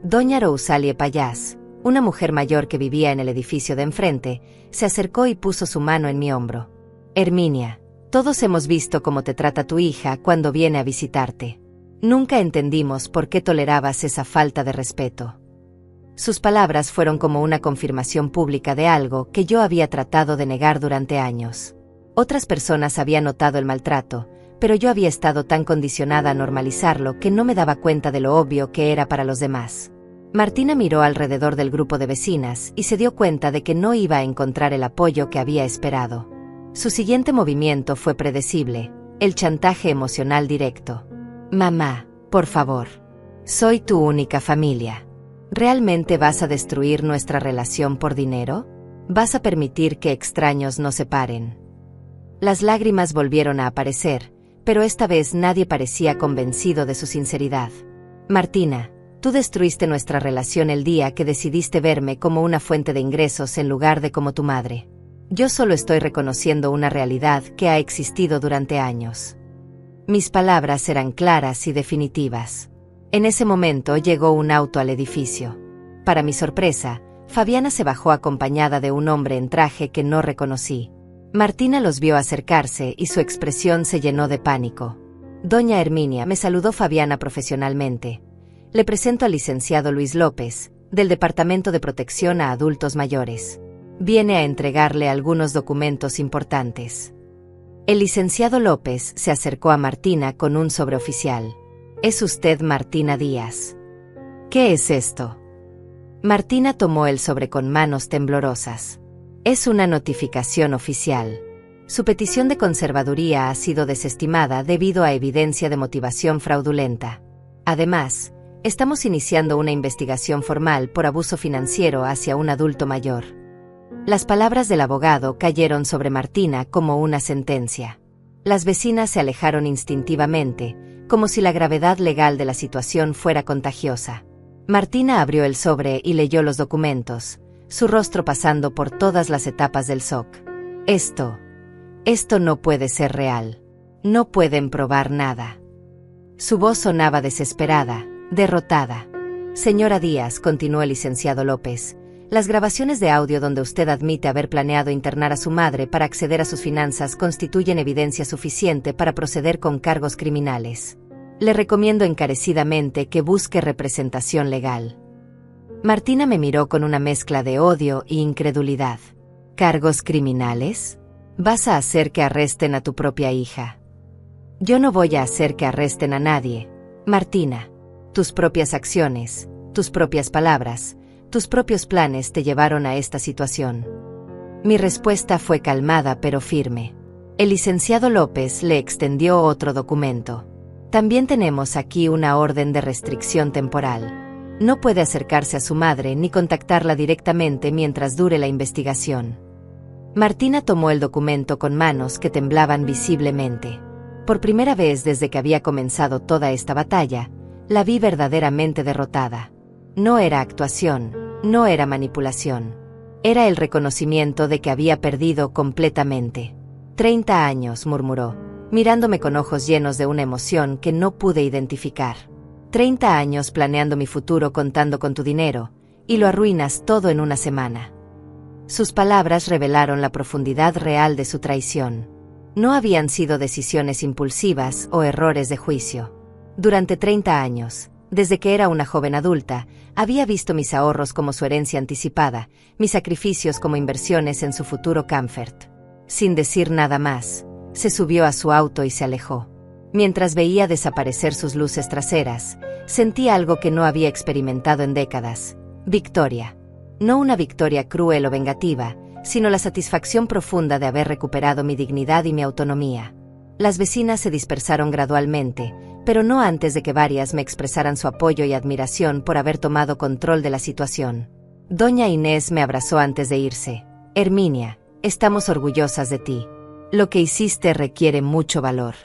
Doña Rousalie Payás, una mujer mayor que vivía en el edificio de enfrente, se acercó y puso su mano en mi hombro. «Herminia, todos hemos visto cómo te trata tu hija cuando viene a visitarte. Nunca entendimos por qué tolerabas esa falta de respeto». Sus palabras fueron como una confirmación pública de algo que yo había tratado de negar durante años. Otras personas habían notado el maltrato, pero yo había estado tan condicionada a normalizarlo que no me daba cuenta de lo obvio que era para los demás. Martina miró alrededor del grupo de vecinas y se dio cuenta de que no iba a encontrar el apoyo que había esperado. Su siguiente movimiento fue predecible, el chantaje emocional directo. «Mamá, por favor. Soy tu única familia. ¿Realmente vas a destruir nuestra relación por dinero? ¿Vas a permitir que extraños nos separen?». Las lágrimas volvieron a aparecer, pero esta vez nadie parecía convencido de su sinceridad. «Martina, tú destruiste nuestra relación el día que decidiste verme como una fuente de ingresos en lugar de como tu madre. Yo solo estoy reconociendo una realidad que ha existido durante años». Mis palabras eran claras y definitivas. En ese momento llegó un auto al edificio. Para mi sorpresa, Fabiana se bajó acompañada de un hombre en traje que no reconocí. Martina los vio acercarse y su expresión se llenó de pánico. «Doña Herminia», me saludó Fabiana profesionalmente. «Le presento al licenciado Luis López, del Departamento de Protección a Adultos Mayores. Viene a entregarle algunos documentos importantes». El licenciado López se acercó a Martina con un sobreoficial. «¿Es usted Martina Díaz?». «¿Qué es esto?». Martina tomó el sobre con manos temblorosas. «Es una notificación oficial. Su petición de conservaduría ha sido desestimada debido a evidencia de motivación fraudulenta. Además, estamos iniciando una investigación formal por abuso financiero hacia un adulto mayor». Las palabras del abogado cayeron sobre Martina como una sentencia. Las vecinas se alejaron instintivamente, como si la gravedad legal de la situación fuera contagiosa. Martina abrió el sobre y leyó los documentos, su rostro pasando por todas las etapas del shock. Esto no puede ser real. No pueden probar nada». Su voz sonaba desesperada, derrotada. «Señora Díaz», continuó el licenciado López, «las grabaciones de audio donde usted admite haber planeado internar a su madre para acceder a sus finanzas constituyen evidencia suficiente para proceder con cargos criminales. Le recomiendo encarecidamente que busque representación legal». Martina me miró con una mezcla de odio e incredulidad. «¿Cargos criminales? Vas a hacer que arresten a tu propia hija». «Yo no voy a hacer que arresten a nadie, Martina. Tus propias acciones, tus propias palabras, tus propios planes te llevaron a esta situación». Mi respuesta fue calmada pero firme. El licenciado López le extendió otro documento. «También tenemos aquí una orden de restricción temporal. No puede acercarse a su madre ni contactarla directamente mientras dure la investigación». Martina tomó el documento con manos que temblaban visiblemente. Por primera vez desde que había comenzado toda esta batalla, La vi verdaderamente derrotada. No era actuación, no era manipulación. Era el reconocimiento de que había perdido completamente. 30 años, murmuró, mirándome con ojos llenos de una emoción que no pude identificar. 30 años planeando mi futuro contando con tu dinero, y lo arruinas todo en una semana. Sus palabras revelaron la profundidad real de su traición. No habían sido decisiones impulsivas o errores de juicio. Durante 30 años, desde que era una joven adulta, había visto mis ahorros como su herencia anticipada, mis sacrificios como inversiones en su futuro comfort. Sin decir nada más, se subió a su auto y se alejó. Mientras veía desaparecer sus luces traseras, sentía algo que no había experimentado en décadas: victoria. No una victoria cruel o vengativa, sino la satisfacción profunda de haber recuperado mi dignidad y mi autonomía. Las vecinas se dispersaron gradualmente, pero no antes de que varias me expresaran su apoyo y admiración por haber tomado control de la situación. Doña Inés me abrazó antes de irse. Herminia, estamos orgullosas de ti. Lo que hiciste requiere mucho valor.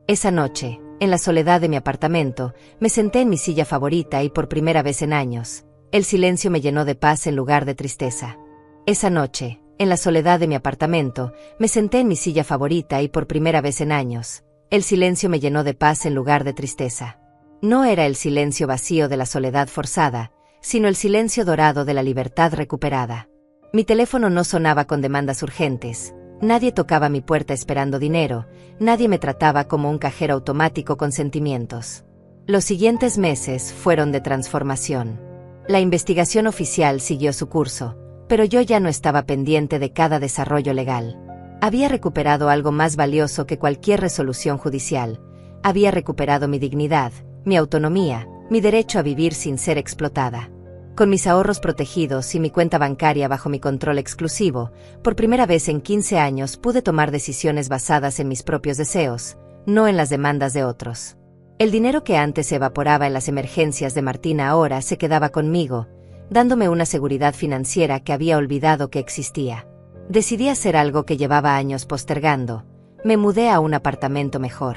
Esa noche, en la soledad de mi apartamento, me senté en mi silla favorita y por primera vez en años, el silencio me llenó de paz en lugar de tristeza. Esa noche, en la soledad de mi apartamento, me senté en mi silla favorita y por primera vez en años, el silencio me llenó de paz en lugar de tristeza. No era el silencio vacío de la soledad forzada, sino el silencio dorado de la libertad recuperada. Mi teléfono no sonaba con demandas urgentes, nadie tocaba mi puerta esperando dinero, nadie me trataba como un cajero automático con sentimientos. Los siguientes meses fueron de transformación. La investigación oficial siguió su curso, pero yo ya no estaba pendiente de cada desarrollo legal. Había recuperado algo más valioso que cualquier resolución judicial. Había recuperado mi dignidad, mi autonomía, mi derecho a vivir sin ser explotada. Con mis ahorros protegidos y mi cuenta bancaria bajo mi control exclusivo, por primera vez en 15 años pude tomar decisiones basadas en mis propios deseos, no en las demandas de otros. El dinero que antes se evaporaba en las emergencias de Martina ahora se quedaba conmigo, dándome una seguridad financiera que había olvidado que existía. Decidí hacer algo que llevaba años postergando. Me mudé a un apartamento mejor.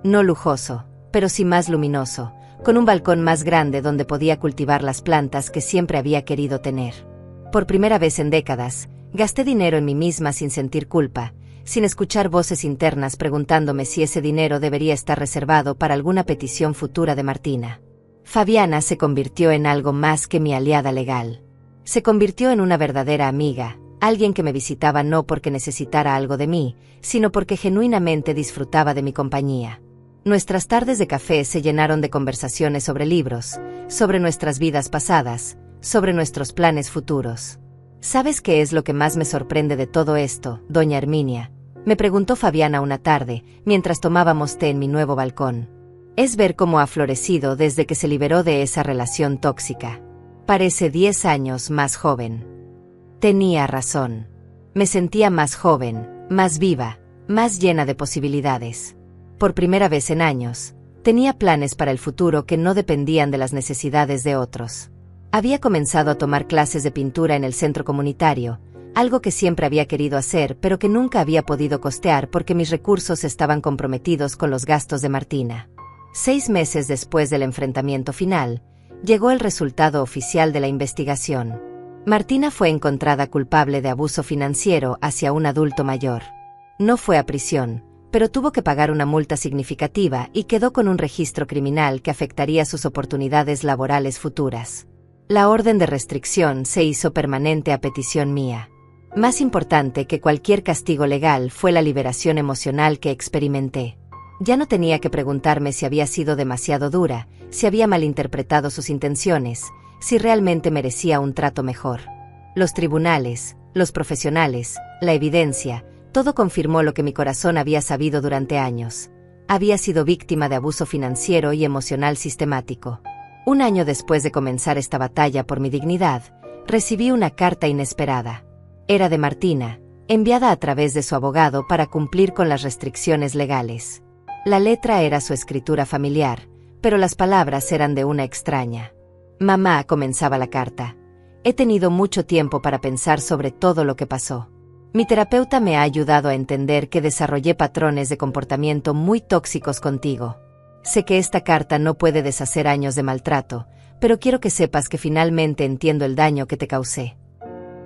No lujoso, pero sí más luminoso, con un balcón más grande donde podía cultivar las plantas que siempre había querido tener. Por primera vez en décadas, gasté dinero en mí misma sin sentir culpa, sin escuchar voces internas preguntándome si ese dinero debería estar reservado para alguna petición futura de Martina. Fabiana se convirtió en algo más que mi aliada legal. Se convirtió en una verdadera amiga, alguien que me visitaba no porque necesitara algo de mí, sino porque genuinamente disfrutaba de mi compañía. Nuestras tardes de café se llenaron de conversaciones sobre libros, sobre nuestras vidas pasadas, sobre nuestros planes futuros. ¿Sabes qué es lo que más me sorprende de todo esto, doña Herminia?, me preguntó Fabiana una tarde, mientras tomábamos té en mi nuevo balcón. Es ver cómo ha florecido desde que se liberó de esa relación tóxica. Parece 10 años más joven. Tenía razón. Me sentía más joven, más viva, más llena de posibilidades. Por primera vez en años, tenía planes para el futuro que no dependían de las necesidades de otros. Había comenzado a tomar clases de pintura en el centro comunitario, algo que siempre había querido hacer pero que nunca había podido costear porque mis recursos estaban comprometidos con los gastos de Martina. 6 meses después del enfrentamiento final, llegó el resultado oficial de la investigación. Martina fue encontrada culpable de abuso financiero hacia un adulto mayor. No fue a prisión, pero tuvo que pagar una multa significativa y quedó con un registro criminal que afectaría sus oportunidades laborales futuras. La orden de restricción se hizo permanente a petición mía. Más importante que cualquier castigo legal fue la liberación emocional que experimenté. Ya no tenía que preguntarme si había sido demasiado dura, si había malinterpretado sus intenciones, si realmente merecía un trato mejor. Los tribunales, los profesionales, la evidencia, todo confirmó lo que mi corazón había sabido durante años. Había sido víctima de abuso financiero y emocional sistemático. Un año después de comenzar esta batalla por mi dignidad, recibí una carta inesperada. Era de Martina, enviada a través de su abogado para cumplir con las restricciones legales. La letra era su escritura familiar, pero las palabras eran de una extraña. Mamá, comenzaba la carta. He tenido mucho tiempo para pensar sobre todo lo que pasó. Mi terapeuta me ha ayudado a entender que desarrollé patrones de comportamiento muy tóxicos contigo. Sé que esta carta no puede deshacer años de maltrato, pero quiero que sepas que finalmente entiendo el daño que te causé.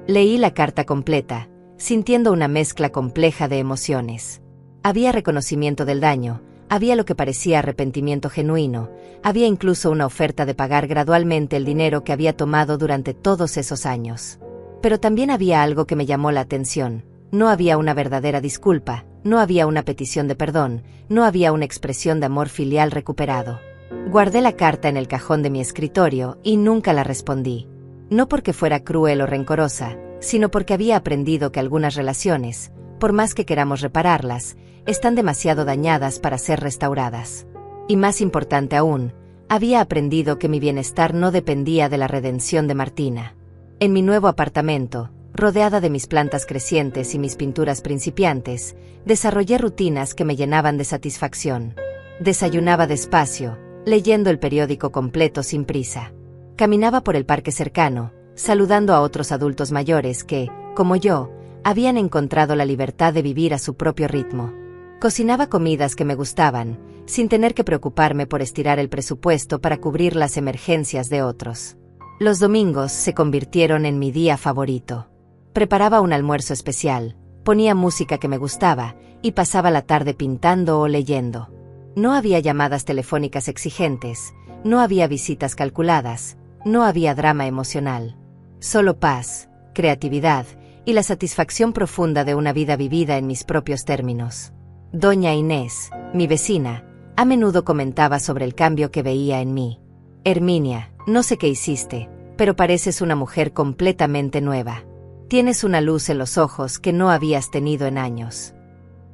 Leí la carta completa, sintiendo una mezcla compleja de emociones. Había reconocimiento del daño, había lo que parecía arrepentimiento genuino, había incluso una oferta de pagar gradualmente el dinero que había tomado durante todos esos años. Pero también había algo que me llamó la atención. No había una verdadera disculpa, no había una petición de perdón, no había una expresión de amor filial recuperado. Guardé la carta en el cajón de mi escritorio y nunca la respondí. No porque fuera cruel o rencorosa, sino porque había aprendido que algunas relaciones, por más que queramos repararlas, están demasiado dañadas para ser restauradas. Y más importante aún, había aprendido que mi bienestar no dependía de la redención de Martina. En mi nuevo apartamento, rodeada de mis plantas crecientes y mis pinturas principiantes, desarrollé rutinas que me llenaban de satisfacción. Desayunaba despacio, leyendo el periódico completo sin prisa. Caminaba por el parque cercano, saludando a otros adultos mayores que, como yo, habían encontrado la libertad de vivir a su propio ritmo. Cocinaba comidas que me gustaban, sin tener que preocuparme por estirar el presupuesto para cubrir las emergencias de otros. Los domingos se convirtieron en mi día favorito. Preparaba un almuerzo especial, ponía música que me gustaba, y pasaba la tarde pintando o leyendo. No había llamadas telefónicas exigentes, no había visitas calculadas, no había drama emocional. Solo paz, creatividad y la satisfacción profunda de una vida vivida en mis propios términos. Doña Inés, mi vecina, a menudo comentaba sobre el cambio que veía en mí. Herminia, no sé qué hiciste, pero pareces una mujer completamente nueva. Tienes una luz en los ojos que no habías tenido en años.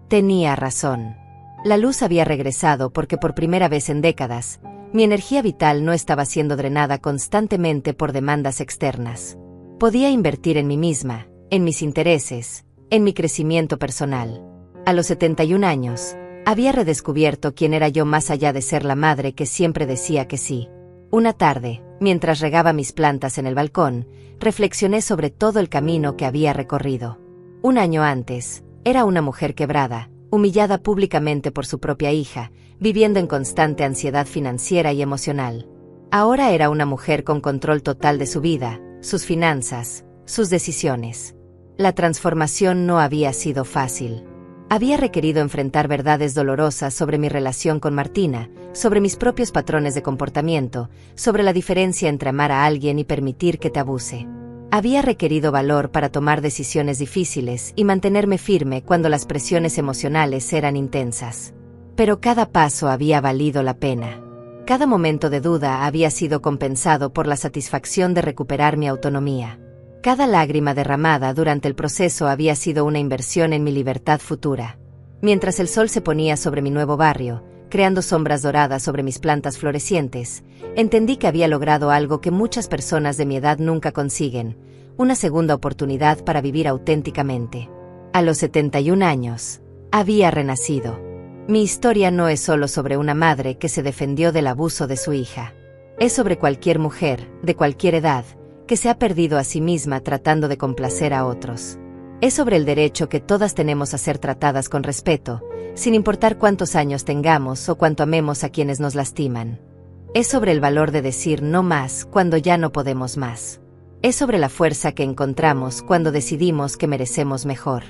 Tenía razón. La luz había regresado porque por primera vez en décadas, mi energía vital no estaba siendo drenada constantemente por demandas externas. Podía invertir en mí misma, en mis intereses, en mi crecimiento personal. A los 71 años, había redescubierto quién era yo más allá de ser la madre que siempre decía que sí. Una tarde, mientras regaba mis plantas en el balcón, reflexioné sobre todo el camino que había recorrido. Un año antes, era una mujer quebrada, humillada públicamente por su propia hija, viviendo en constante ansiedad financiera y emocional. Ahora era una mujer con control total de su vida, sus finanzas, sus decisiones. La transformación no había sido fácil. Había requerido enfrentar verdades dolorosas sobre mi relación con Martina, sobre mis propios patrones de comportamiento, sobre la diferencia entre amar a alguien y permitir que te abuse. Había requerido valor para tomar decisiones difíciles y mantenerme firme cuando las presiones emocionales eran intensas. Pero cada paso había valido la pena. Cada momento de duda había sido compensado por la satisfacción de recuperar mi autonomía. Cada lágrima derramada durante el proceso había sido una inversión en mi libertad futura. Mientras el sol se ponía sobre mi nuevo barrio, creando sombras doradas sobre mis plantas florecientes, entendí que había logrado algo que muchas personas de mi edad nunca consiguen, una segunda oportunidad para vivir auténticamente. A los 71 años, había renacido. Mi historia no es solo sobre una madre que se defendió del abuso de su hija. Es sobre cualquier mujer, de cualquier edad, que se ha perdido a sí misma tratando de complacer a otros. Es sobre el derecho que todas tenemos a ser tratadas con respeto, sin importar cuántos años tengamos o cuánto amemos a quienes nos lastiman. Es sobre el valor de decir no más cuando ya no podemos más. Es sobre la fuerza que encontramos cuando decidimos que merecemos mejor.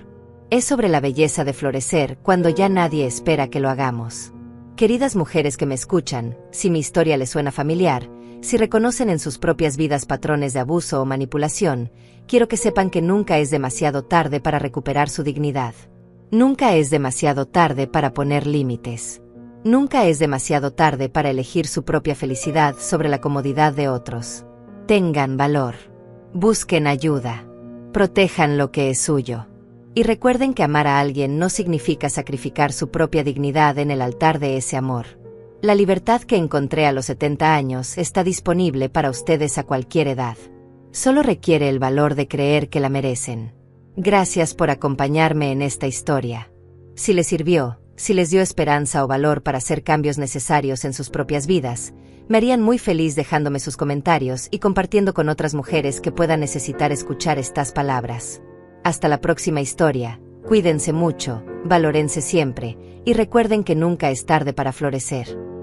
Es sobre la belleza de florecer cuando ya nadie espera que lo hagamos. Queridas mujeres que me escuchan, si mi historia les suena familiar, si reconocen en sus propias vidas patrones de abuso o manipulación, quiero que sepan que nunca es demasiado tarde para recuperar su dignidad. Nunca es demasiado tarde para poner límites. Nunca es demasiado tarde para elegir su propia felicidad sobre la comodidad de otros. Tengan valor. Busquen ayuda. Protejan lo que es suyo. Y recuerden que amar a alguien no significa sacrificar su propia dignidad en el altar de ese amor. La libertad que encontré a los 70 años está disponible para ustedes a cualquier edad. Solo requiere el valor de creer que la merecen. Gracias por acompañarme en esta historia. Si les sirvió, si les dio esperanza o valor para hacer cambios necesarios en sus propias vidas, me harían muy feliz dejándome sus comentarios y compartiendo con otras mujeres que puedan necesitar escuchar estas palabras. Hasta la próxima historia, cuídense mucho, valórense siempre, y recuerden que nunca es tarde para florecer.